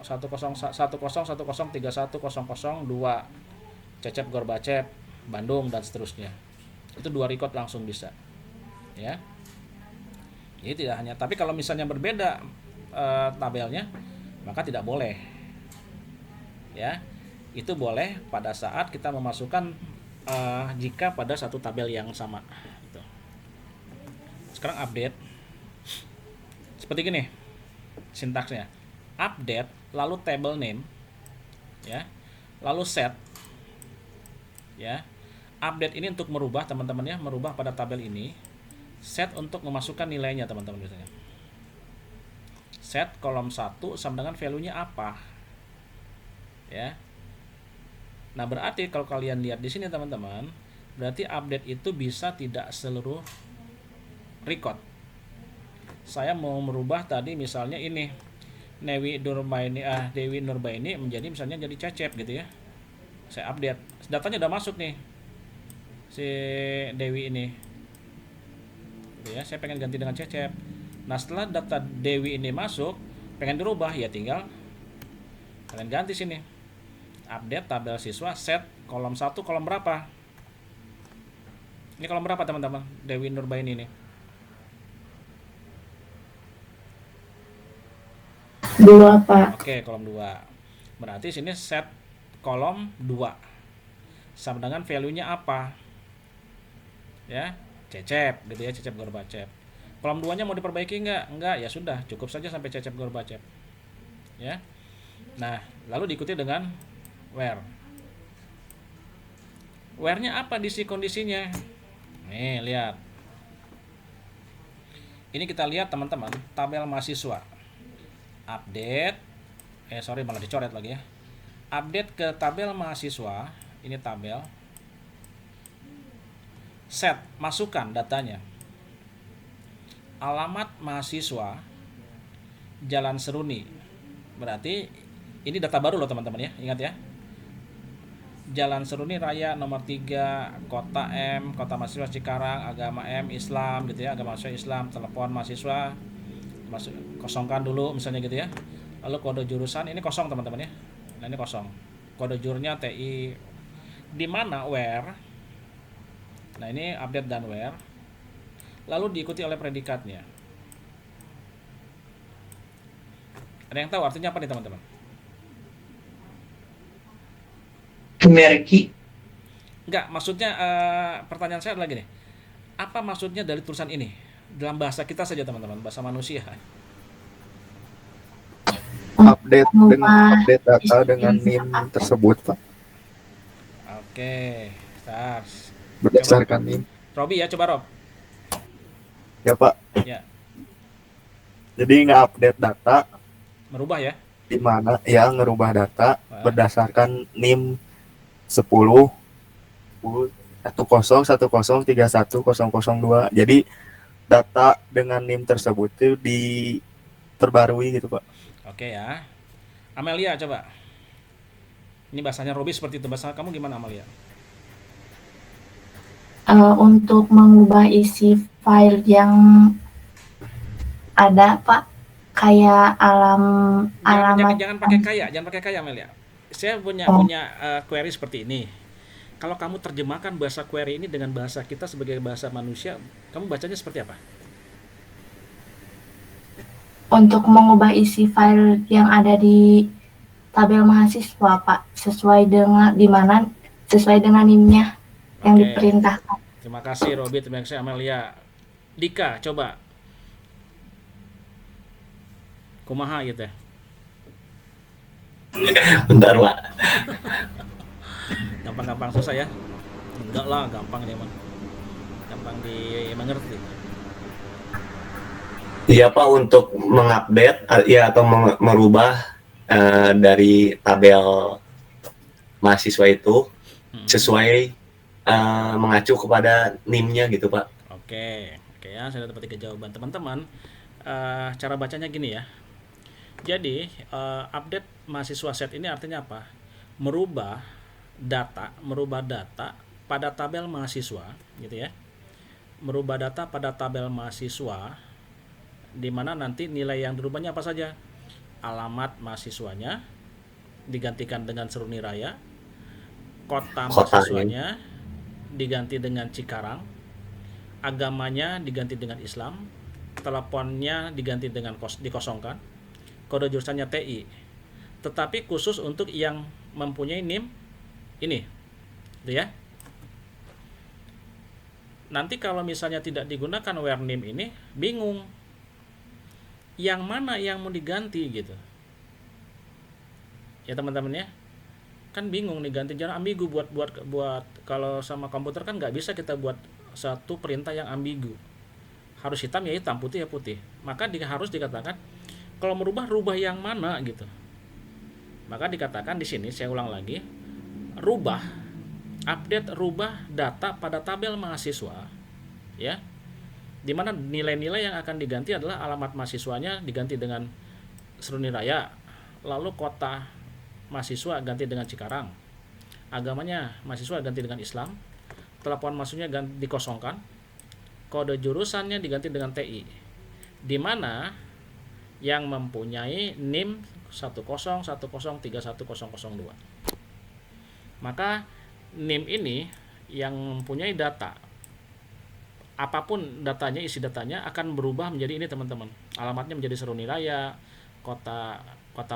Cecep Gorbacep Bandung dan seterusnya. Itu 2 record langsung bisa. Ya. Jadi tidak hanya, tapi kalau misalnya berbeda tabelnya, maka tidak boleh. Ya. Itu boleh pada saat kita memasukkan jika pada satu tabel yang sama. Gitu. Sekarang update. Seperti gini sintaksnya. Update lalu table name, ya. Lalu set, ya. Update ini untuk merubah teman-teman ya, merubah pada tabel ini. Set untuk memasukkan nilainya teman-teman biasanya. Set kolom 1 sama dengan value-nya apa? Ya. Nah, berarti kalau kalian lihat di sini teman-teman, berarti update itu bisa tidak seluruh record. Saya mau merubah tadi misalnya ini Dewi Nurbaini menjadi misalnya jadi Cecep gitu ya. Saya update. Datanya udah masuk nih. Si Dewi ini. Gitu ya, saya pengen ganti dengan Cecep. Nah, setelah data Dewi ini masuk, pengen dirubah ya tinggal kalian ganti sini. Update tabel siswa set kolom 1 kolom berapa? Ini kolom berapa teman-teman? Dewi Nurbaini ini. 2, Pak. Oke, kolom 2. Berarti sini set kolom 2. Sama dengan value-nya apa? Ya, Cecep gitu ya, Cecep Gorbacep. Kolom 2-nya mau diperbaiki enggak? Enggak, ya sudah, cukup saja sampai Cecep Gorbacep. Ya. Nah, lalu diikuti dengan where. Where-nya apa kondisinya? Nih, lihat. Ini kita lihat teman-teman, tabel mahasiswa. Update, malah dicoret lagi ya. Update ke tabel mahasiswa, ini tabel. Set, masukkan datanya. Alamat mahasiswa, Jalan Seruni. Berarti ini data baru loh teman-teman ya, ingat ya. Jalan Seruni Raya nomor 3, Kota M, Kota Mahasiswa Cikarang, Agama M, Islam gitu ya, Agama mahasiswa Islam, telepon mahasiswa, kosongkan dulu misalnya gitu ya. Lalu kode jurusan ini kosong teman-teman ya. Nah, ini kosong. Kode jurnya TI. Di mana where? Nah, ini update dan where. Lalu diikuti oleh predikatnya. Ada yang tahu artinya apa nih teman-teman? Merki. Enggak, maksudnya pertanyaan saya lagi nih. Apa maksudnya dari tulisan ini? Dalam bahasa kita saja teman-teman, bahasa manusia. Update data dengan NIM tersebut, Pak. Oke, stars. Berdasarkan NIM. Robi ya, coba Rob. Ya, Pak. Ya, Jadi nge-update data merubah ya. di mana ya ngerubah data berdasarkan NIM 10.10.31.002. Jadi data dengan NIM tersebut itu terbarui gitu, Pak. Oke ya. Amelia coba. Ini bahasanya Robi seperti itu. Bahasa kamu gimana Amelia? Untuk mengubah isi file yang ada, Pak, kayak alamat. Jangan pakai kaya Amelia. Saya punya query seperti ini. Kalau kamu terjemahkan bahasa query ini dengan bahasa kita sebagai bahasa manusia, kamu bacanya seperti apa? Untuk mengubah isi file yang ada di tabel mahasiswa, Pak, sesuai dengan NIM-nya yang diperintahkan. Terima kasih Robi, terima kasih Amelia. Dika, coba. Kumaha gitu ya? Bentar, Pak. Gampang-gampang susah ya? Enggak lah, gampang dia mah. Gampang dimengerti. Iya, Pak, untuk mengupdate ya atau merubah dari tabel mahasiswa itu sesuai mengacu kepada NIM-nya gitu, Pak. Oke ya, saya dapat 3 jawaban teman-teman. Cara bacanya gini ya. Jadi update mahasiswa set ini artinya apa? Merubah data pada tabel mahasiswa, gitu ya. Merubah data pada tabel mahasiswa, di mana nanti nilai yang dirubahnya apa saja? alamat mahasiswanya digantikan dengan Seruni Raya, kota Kotanya. mahasiswanya diganti dengan Cikarang, agamanya diganti dengan Islam, teleponnya diganti dengan dikosongkan, kode jurusannya TI. Tetapi khusus untuk yang mempunyai NIM ini, gitu ya. Nanti kalau misalnya tidak digunakan where NIM ini, bingung yang mana yang mau diganti gitu. Ya teman-teman ya, kan bingung nih, ganti jarak ambigu buat kalau sama komputer kan nggak bisa kita buat satu perintah yang ambigu, harus hitam ya hitam, putih ya putih. Maka harus dikatakan kalau merubah, rubah yang mana gitu. Maka dikatakan di sini, saya ulang lagi, rubah data pada tabel mahasiswa, ya, dimana nilai-nilai yang akan diganti adalah alamat mahasiswanya diganti dengan Seruni-Raya, lalu kota mahasiswa ganti dengan Cikarang, agamanya mahasiswa ganti dengan Islam, telepon mahasiswanya dikosongkan, kode jurusannya diganti dengan TI, dimana yang mempunyai NIM 101031002. Maka NIM ini yang mempunyai data, apapun datanya, isi datanya akan berubah menjadi ini teman-teman. Alamatnya menjadi Seruni-Raya, kota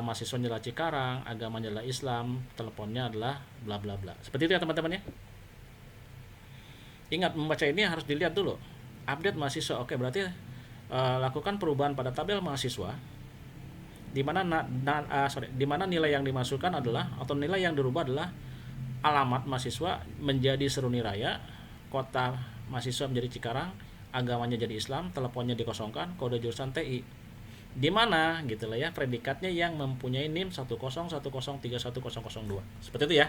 mahasiswanya adalah Cikarang, agamanya adalah Islam, teleponnya adalah bla bla bla. Seperti itu ya teman-teman ya. Ingat, membaca ini harus dilihat dulu. Update mahasiswa, oke, berarti lakukan perubahan pada tabel mahasiswa, di mana nilai yang dimasukkan adalah, atau nilai yang dirubah adalah alamat mahasiswa menjadi Seruni-Raya, kota mahasiswa menjadi Cikarang, agamanya jadi Islam, teleponnya dikosongkan, kode jurusan TI. Di mana gitu lah ya, predikatnya yang mempunyai NIM 101031002. Seperti itu ya.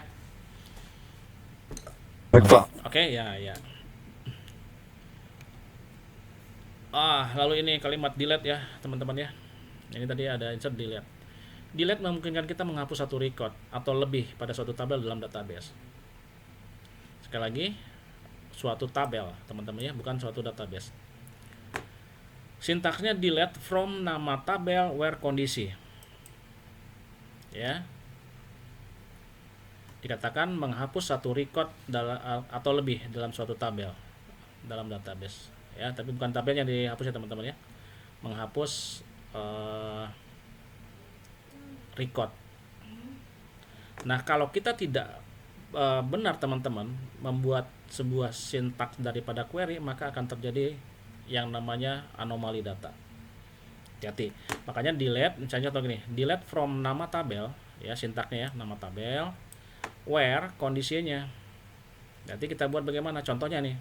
Baik, Pak. Oke, ya. Lalu ini kalimat delete ya, teman-teman ya. Ini tadi ada insert delete. Delete memungkinkan kita menghapus satu record atau lebih pada suatu tabel dalam database. Sekali lagi, suatu tabel, teman-teman ya, bukan suatu database. Sintaksnya delete from nama tabel where kondisi. Ya. Dikatakan menghapus satu record atau lebih dalam suatu tabel dalam database. Ya, tapi bukan tabel yang dihapus ya teman-teman ya. Menghapus record. Nah, kalau kita tidak benar teman-teman membuat sebuah sintaks daripada query, maka akan terjadi yang namanya anomali data. Hati-hati. Makanya delete, misalnya contoh gini, delete from nama tabel, ya sintaksnya ya, nama tabel, where kondisinya. Nanti kita buat bagaimana? Contohnya nih,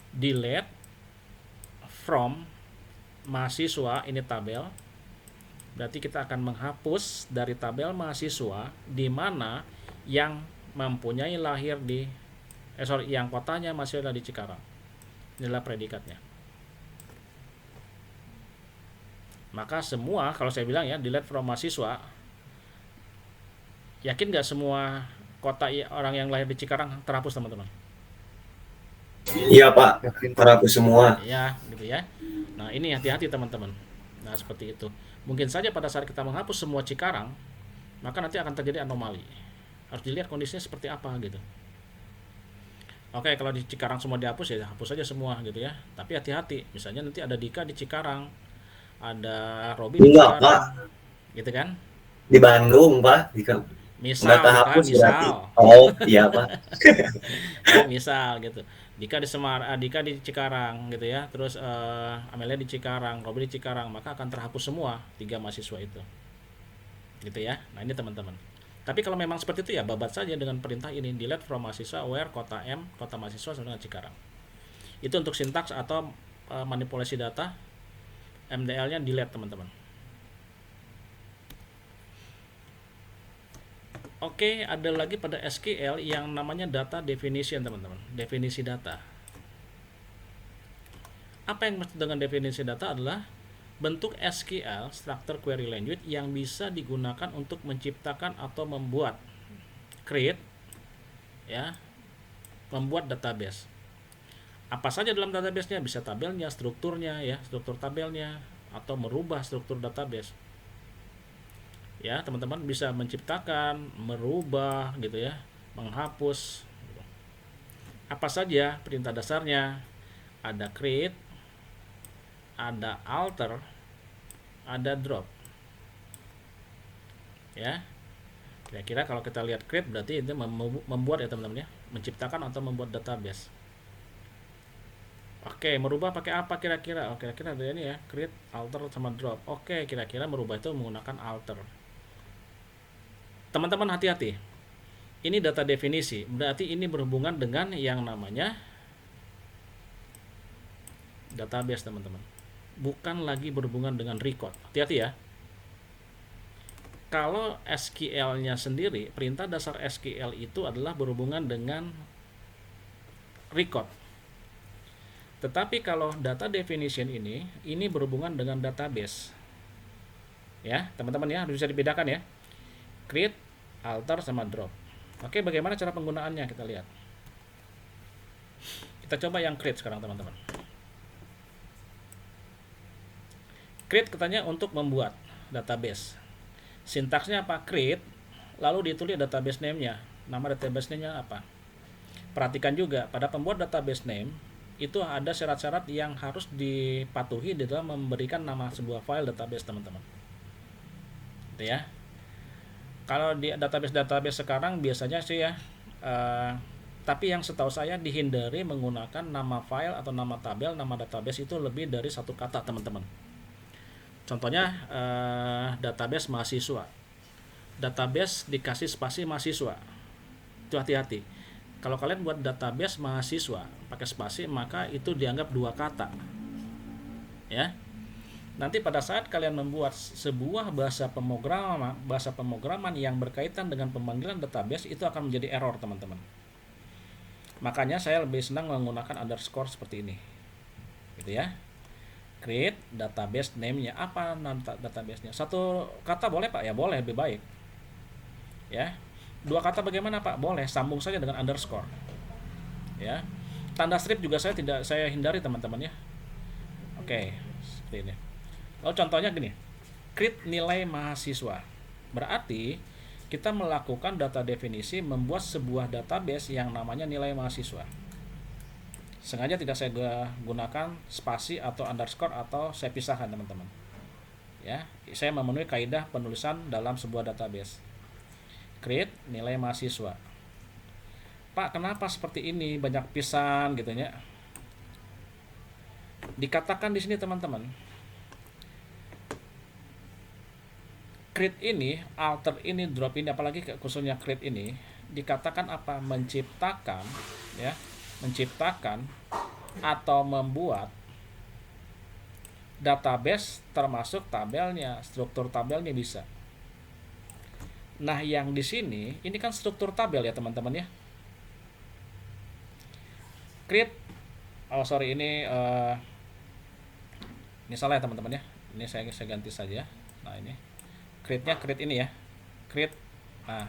delete from mahasiswa, ini tabel. Berarti kita akan menghapus dari tabel mahasiswa di mana yang mempunyai lahir di yang kotanya masih ada di Cikarang. Inilah predikatnya. Maka semua, kalau saya bilang ya, delete from mahasiswa, yakin nggak semua kota orang yang lahir di Cikarang terhapus teman-teman? Iya Pak, terhapus semua. Ya, gitu ya. Nah ini hati-hati teman-teman. Nah seperti itu. Mungkin saja pada saat kita menghapus semua Cikarang, maka nanti akan terjadi anomali. Harus dilihat kondisinya seperti apa gitu. Oke, kalau di Cikarang semua dihapus ya hapus saja semua gitu ya. Tapi hati-hati, misalnya nanti ada Dika di Cikarang, ada Robi di Enggak, Cikarang, Pak. gitu kan? Di Bandung Pak, Misal, nggak terhapus berarti. Oh iya Pak. Misal gitu. Dika di Cikarang gitu ya. Terus Amelia di Cikarang, Robi di Cikarang, maka akan terhapus semua 3 mahasiswa itu. Gitu ya. Nah, ini teman-teman. Tapi kalau memang seperti itu ya babat saja dengan perintah ini, delete from mahasiswa where kota M, kota mahasiswa sama dengan Cikarang. Itu untuk sintaks atau manipulasi data. MDL-nya delete teman-teman. Oke, ada lagi pada SQL yang namanya data definition teman-teman. Definisi data. Apa yang maksud dengan definisi data adalah bentuk SQL, structure query language, yang bisa digunakan untuk menciptakan atau membuat create ya, membuat database. Apa saja dalam database-nya, bisa tabelnya, strukturnya ya, struktur tabelnya, atau merubah struktur database. Ya, teman-teman bisa menciptakan, merubah gitu ya, menghapus. Apa saja perintah dasarnya? Ada create, ada alter, ada drop. Ya. Kira-kira kalau kita lihat create berarti itu membuat ya teman-teman ya, menciptakan atau membuat database. Oke, merubah pakai apa kira-kira? Oh, kira-kira ada ini ya, create, alter, sama drop. Oke, kira-kira merubah itu menggunakan alter. Teman-teman hati-hati. Ini data definisi, berarti ini berhubungan dengan yang namanya database, teman-teman. Bukan lagi berhubungan dengan record. Hati-hati ya. Kalau SQL-nya sendiri, perintah dasar SQL itu adalah berhubungan dengan record. Tetapi kalau data definition ini berhubungan dengan database. Ya, teman-teman ya, harus bisa dibedakan ya. Create, alter, sama drop. Oke, bagaimana cara penggunaannya kita lihat. Kita coba yang create sekarang, teman-teman. Create katanya untuk membuat database. Sintaksnya apa? Create, lalu ditulis database name-nya. Nama database name-nya apa? Perhatikan juga, pada pembuat database name, itu ada syarat-syarat yang harus dipatuhi di dalam memberikan nama sebuah file database, teman-teman. Gitu ya. Kalau di database sekarang biasanya sih ya, tapi yang setahu saya dihindari menggunakan nama file atau nama tabel, nama database itu lebih dari satu kata, teman-teman. Contohnya database mahasiswa. Database dikasih spasi mahasiswa. Itu hati-hati. Kalau kalian buat database mahasiswa pakai spasi, maka itu dianggap dua kata. Ya. Nanti pada saat kalian membuat sebuah bahasa pemrograman yang berkaitan dengan pemanggilan database, itu akan menjadi error, teman-teman. Makanya saya lebih senang menggunakan underscore seperti ini. Gitu ya. Create database name-nya. Apa database-nya? Satu kata boleh, Pak? Ya boleh, lebih baik. Ya. Dua kata bagaimana, Pak? Boleh, sambung saja dengan underscore. Ya. Tanda strip juga saya hindari, teman-teman ya. Oke, seperti ini. Lalu contohnya gini. Create nilai mahasiswa. Berarti kita melakukan data definisi membuat sebuah database yang namanya nilai mahasiswa. Sengaja tidak saya gunakan spasi atau underscore atau saya pisahkan, teman-teman. Ya, saya memenuhi kaidah penulisan dalam sebuah database. Create nilai mahasiswa. Pak, kenapa seperti ini banyak pisan gitu ya? Dikatakan di sini, teman-teman. Create ini, alter ini, drop ini, apalagi khususnya create ini dikatakan apa? Menciptakan ya, menciptakan atau membuat database termasuk tabelnya, struktur tabelnya bisa. Nah, yang di sini ini kan struktur tabel ya, teman-teman ya. Create, ini salah ya, teman-teman ya. Ini saya ganti saja. Nah, ini create-nya create ini ya. Create. Nah,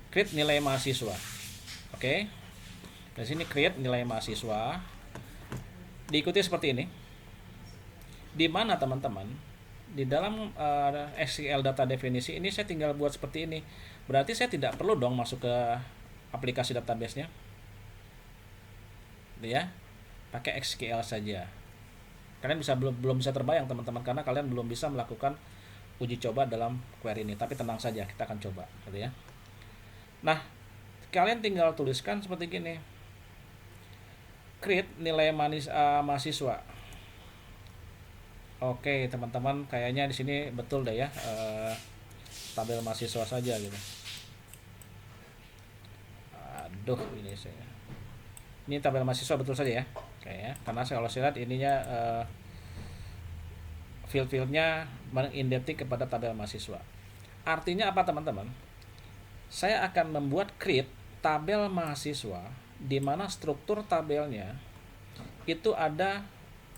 create nilai mahasiswa. Oke. Di sini create nilai mahasiswa. Diikuti seperti ini. Di mana, teman-teman? Di dalam SQL data definisi ini saya tinggal buat seperti ini. Berarti saya tidak perlu dong masuk ke aplikasi database-nya. Ya. Pakai SQL saja. Kalian belum bisa terbayang, teman-teman, karena kalian belum bisa melakukan uji coba dalam query ini. Tapi tenang saja, kita akan coba, gitu ya. Nah, kalian tinggal tuliskan seperti gini. Create nilai mahasiswa. Oke, teman-teman, kayaknya di sini betul deh ya, tabel mahasiswa saja gitu. Aduh, ini tabel mahasiswa betul saja ya. Oke ya, karena kalau saya lihat ininya field-fieldnya mengindektik kepada tabel mahasiswa. Artinya apa, teman-teman? Saya akan membuat create tabel mahasiswa di mana struktur tabelnya itu ada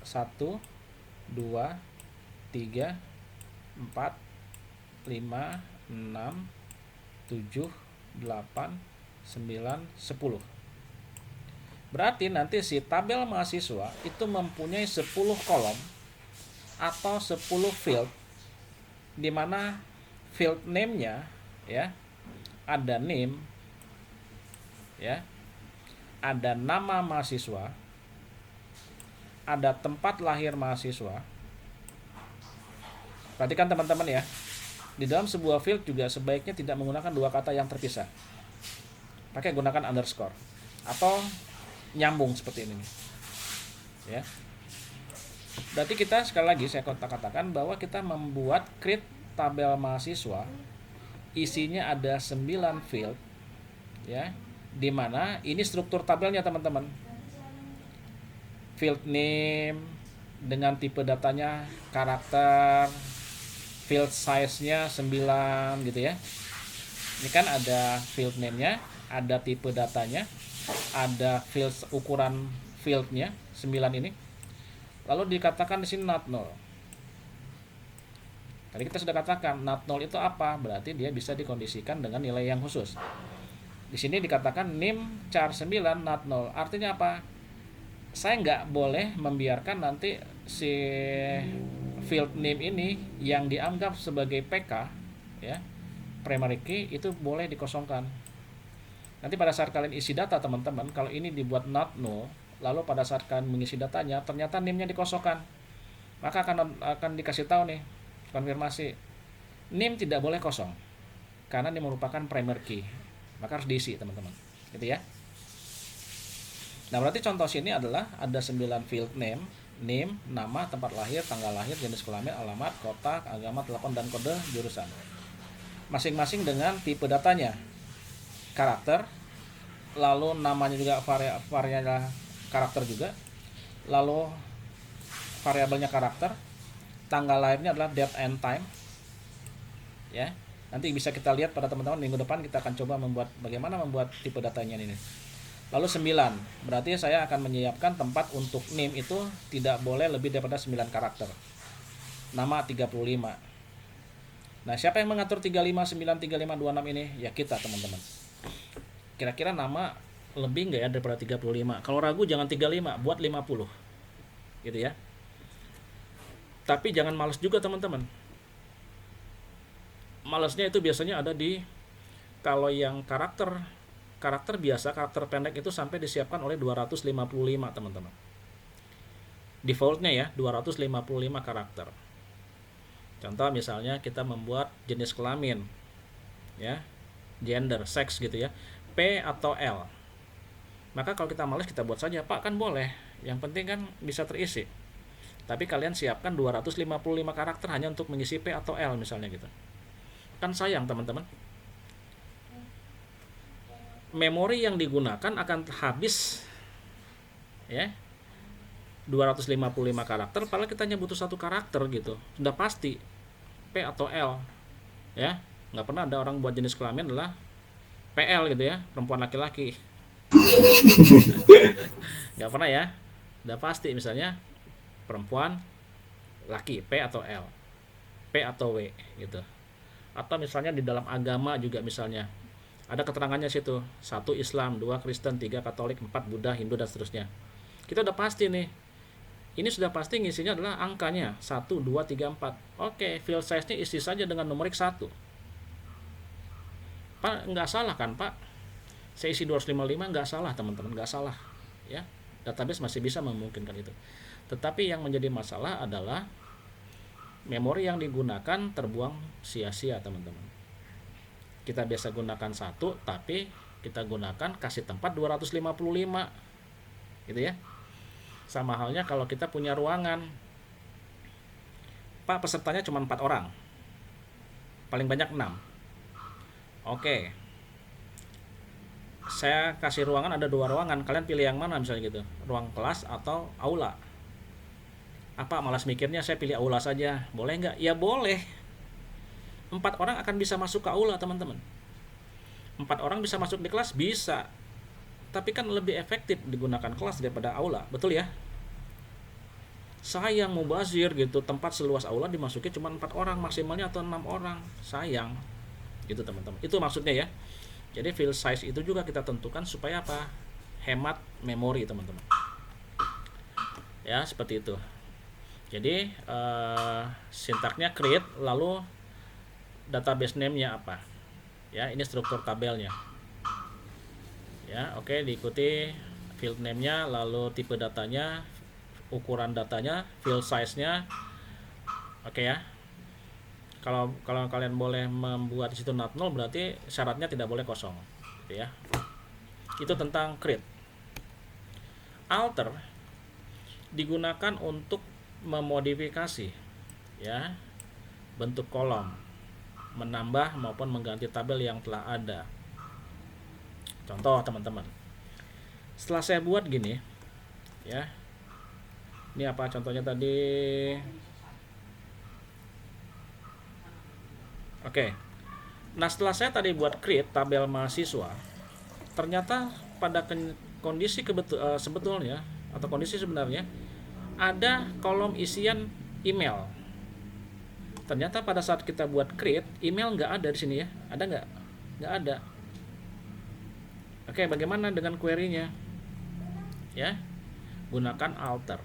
1, 2, 3, 4, 5, 6, 7, 8, 9, 10. Berarti nanti si tabel mahasiswa itu mempunyai 10 kolom atau 10 field, di mana field name-nya ya, ada name ya, ada nama mahasiswa, ada tempat lahir mahasiswa. Perhatikan teman-teman ya, di dalam sebuah field juga sebaiknya tidak menggunakan dua kata yang terpisah. Pakai gunakan underscore atau nyambung seperti ini ya. Berarti kita sekali lagi saya katakan bahwa kita membuat create tabel mahasiswa, isinya ada 9 field ya, di mana ini struktur tabelnya teman-teman. Field name dengan tipe datanya karakter, field size-nya 9 gitu ya. Ini kan ada field name-nya, ada tipe datanya, ada field ukuran field-nya 9 ini. Lalu dikatakan di sini not null. Tadi kita sudah katakan not null itu apa? Berarti dia bisa dikondisikan dengan nilai yang khusus. Di sini dikatakan name char 9 not null. Artinya apa? Saya nggak boleh membiarkan nanti si field name ini yang dianggap sebagai PK ya, primary key, itu boleh dikosongkan. Nanti pada saat kalian isi data teman-teman, kalau ini dibuat not null, lalu pada saat kalian mengisi datanya ternyata name-nya dikosongkan, maka akan dikasih tahu nih konfirmasi name tidak boleh kosong karena ini merupakan primary key, maka harus diisi teman-teman gitu ya. Nah berarti contoh sini adalah ada 9 field name, nama, tempat lahir, tanggal lahir, jenis kelamin, alamat, kota, agama, telepon, dan kode jurusan. Masing-masing dengan tipe datanya, karakter, lalu namanya juga variabel karakter juga, lalu variabelnya karakter, tanggal lahirnya adalah date and time. Ya, nanti bisa kita lihat pada teman-teman minggu depan kita akan coba bagaimana membuat tipe datanya ini. Lalu 9, berarti saya akan menyiapkan tempat untuk name itu tidak boleh lebih daripada 9 karakter. Nama 35. Nah, siapa yang mengatur 35, 9, 35, 26 ini? Ya kita teman-teman. Kira-kira nama lebih nggak ya daripada 35? Kalau ragu jangan 35, buat 50. Gitu ya. Tapi jangan malas juga teman-teman. Malasnya itu biasanya ada di kalau yang karakter biasa, karakter pendek itu sampai disiapkan oleh 255 teman-teman. Defaultnya ya 255 karakter. Contoh misalnya kita membuat jenis kelamin ya, gender, seks gitu ya, P atau L. Maka kalau kita malas kita buat saja Pak, kan boleh. Yang penting kan bisa terisi. Tapi kalian siapkan 255 karakter hanya untuk mengisi P atau L misalnya gitu. Kan sayang teman-teman. Memori yang digunakan akan habis ya 255 karakter, padahal kita hanya butuh satu karakter gitu, sudah pasti P atau L ya. Nggak pernah ada orang buat jenis kelamin adalah PL gitu ya, perempuan laki-laki. Nggak pernah ya, udah pasti misalnya perempuan laki, P atau L, P atau W gitu. Atau misalnya di dalam agama juga misalnya ada keterangannya situ, 1 Islam, 2 Kristen, 3 Katolik, 4 Buddha, Hindu, dan seterusnya. Kita udah pasti nih. Ini sudah pasti ngisinya adalah angkanya 1, 2, 3, 4. Oke, field size-nya isi saja dengan numerik 1. Pak, nggak salah kan Pak? Saya isi 255 nggak salah teman-teman, nggak salah. Ya, database masih bisa memungkinkan itu. Tetapi yang menjadi masalah adalah memori yang digunakan terbuang sia-sia teman-teman. Kita biasa gunakan 1, tapi kita gunakan kasih tempat 255 gitu ya. Sama halnya kalau kita punya ruangan, Pak pesertanya cuma 4 orang, paling banyak 6. Oke, saya kasih ruangan, ada 2 ruangan, kalian pilih yang mana misalnya gitu, ruang kelas atau aula. Apa malas mikirnya, saya pilih aula saja, boleh nggak? Ya boleh. 4 orang akan bisa masuk ke aula teman-teman. 4 orang bisa masuk di kelas, bisa. Tapi kan lebih efektif digunakan kelas daripada aula, betul ya? Sayang mubazir gitu, tempat seluas aula dimasuki cuma 4 orang maksimalnya atau 6 orang. Sayang. Gitu teman-teman. Itu maksudnya ya. Jadi field size itu juga kita tentukan supaya apa? Hemat memori teman-teman. Ya, seperti itu. Jadi sintaknya create, lalu database name-nya apa. Ya, ini struktur tabelnya. Ya, oke, diikuti field name-nya, lalu tipe datanya, ukuran datanya, field size-nya. Oke ya. Kalau kalian boleh membuat di situ not null, berarti syaratnya tidak boleh kosong, gitu ya. Itu tentang create. Alter digunakan untuk memodifikasi ya bentuk kolom, menambah maupun mengganti tabel yang telah ada. Contoh teman-teman, setelah saya buat gini ya, ini apa contohnya tadi? Oke, nah setelah saya tadi buat create tabel mahasiswa, ternyata pada kondisi sebetulnya atau kondisi sebenarnya ada kolom isian email. Ternyata pada saat kita buat create, email nggak ada di sini ya. Ada nggak? Nggak ada. Oke, bagaimana dengan query-nya? Ya, gunakan alter.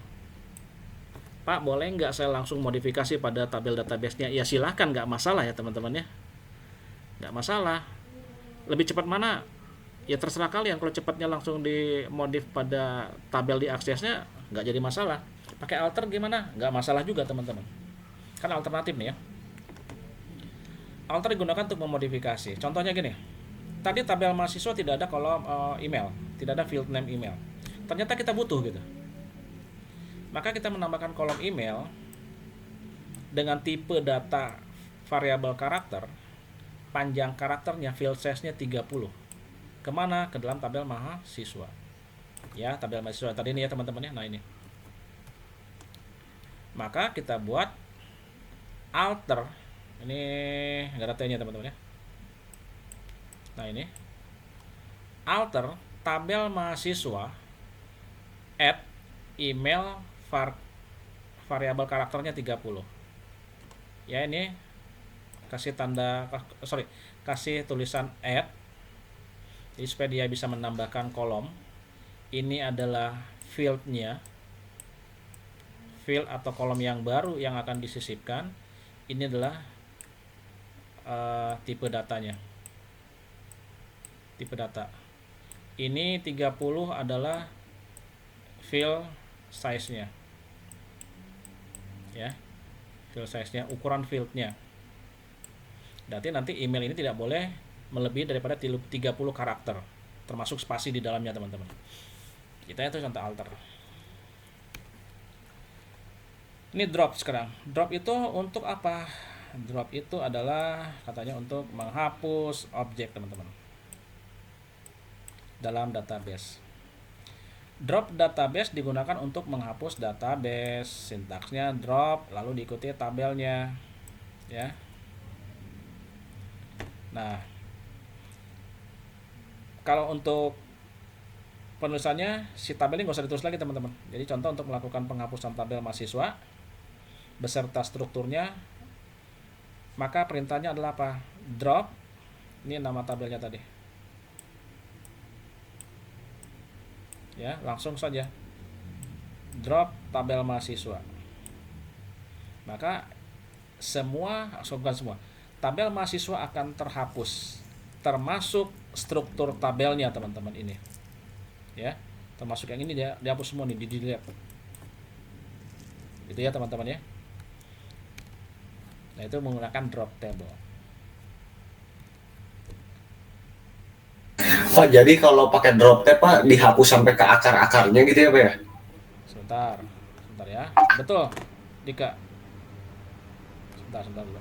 Pak, boleh nggak saya langsung modifikasi pada tabel database-nya? Ya silahkan, nggak masalah ya teman-teman ya. Nggak masalah. Lebih cepat mana? Ya terserah kalian. Kalau cepatnya langsung dimodif pada tabel diaksesnya, nggak jadi masalah. Pakai alter gimana? Nggak masalah juga teman-teman. Kan alternatif nih ya. Alter digunakan untuk memodifikasi. Contohnya gini. Tadi tabel mahasiswa tidak ada kolom email, tidak ada field name email. Ternyata kita butuh gitu. Maka kita menambahkan kolom email dengan tipe data variabel karakter, panjang karakternya, field size-nya 30. Kemana? Ke dalam tabel mahasiswa. Ya, tabel mahasiswa tadi ini ya teman-teman ya. Nah ini. Maka kita buat alter, ini nggak ada T-nya teman-teman ya. Nah ini alter tabel mahasiswa add email variabel karakternya 30. Ya ini kasih kasih tulisan add, jadi supaya dia bisa menambahkan kolom. Ini adalah fieldnya, field atau kolom yang baru yang akan disisipkan. Ini adalah tipe datanya, tipe data. Ini 30 adalah field size-nya ya, field size-nya, ukuran fieldnya. Berarti nanti email ini tidak boleh melebihi daripada 30 karakter, termasuk spasi di dalamnya teman-teman. Kita itu contoh alter. Ini drop sekarang. Drop itu untuk apa? Drop itu adalah katanya untuk menghapus objek teman-teman dalam database. Drop database digunakan untuk menghapus database. Sintaksnya drop lalu diikuti tabelnya ya. Nah, kalau untuk penulisannya si tabel ini nggak usah ditulis lagi teman-teman. Jadi contoh untuk melakukan penghapusan tabel mahasiswa beserta strukturnya, maka perintahnya adalah apa? Drop, ini nama tabelnya tadi ya, langsung saja drop tabel mahasiswa. Maka bukan semua tabel mahasiswa akan terhapus, termasuk struktur tabelnya teman-teman ini ya, termasuk yang ini dia dihapus semua nih, di delete itu ya teman-teman ya. Nah itu menggunakan drop table. Pak, jadi kalau pakai drop tab Pak dihapus sampai ke akar-akarnya gitu ya Pak ya? Sebentar ya. Betul, Dika. Sebentar dulu.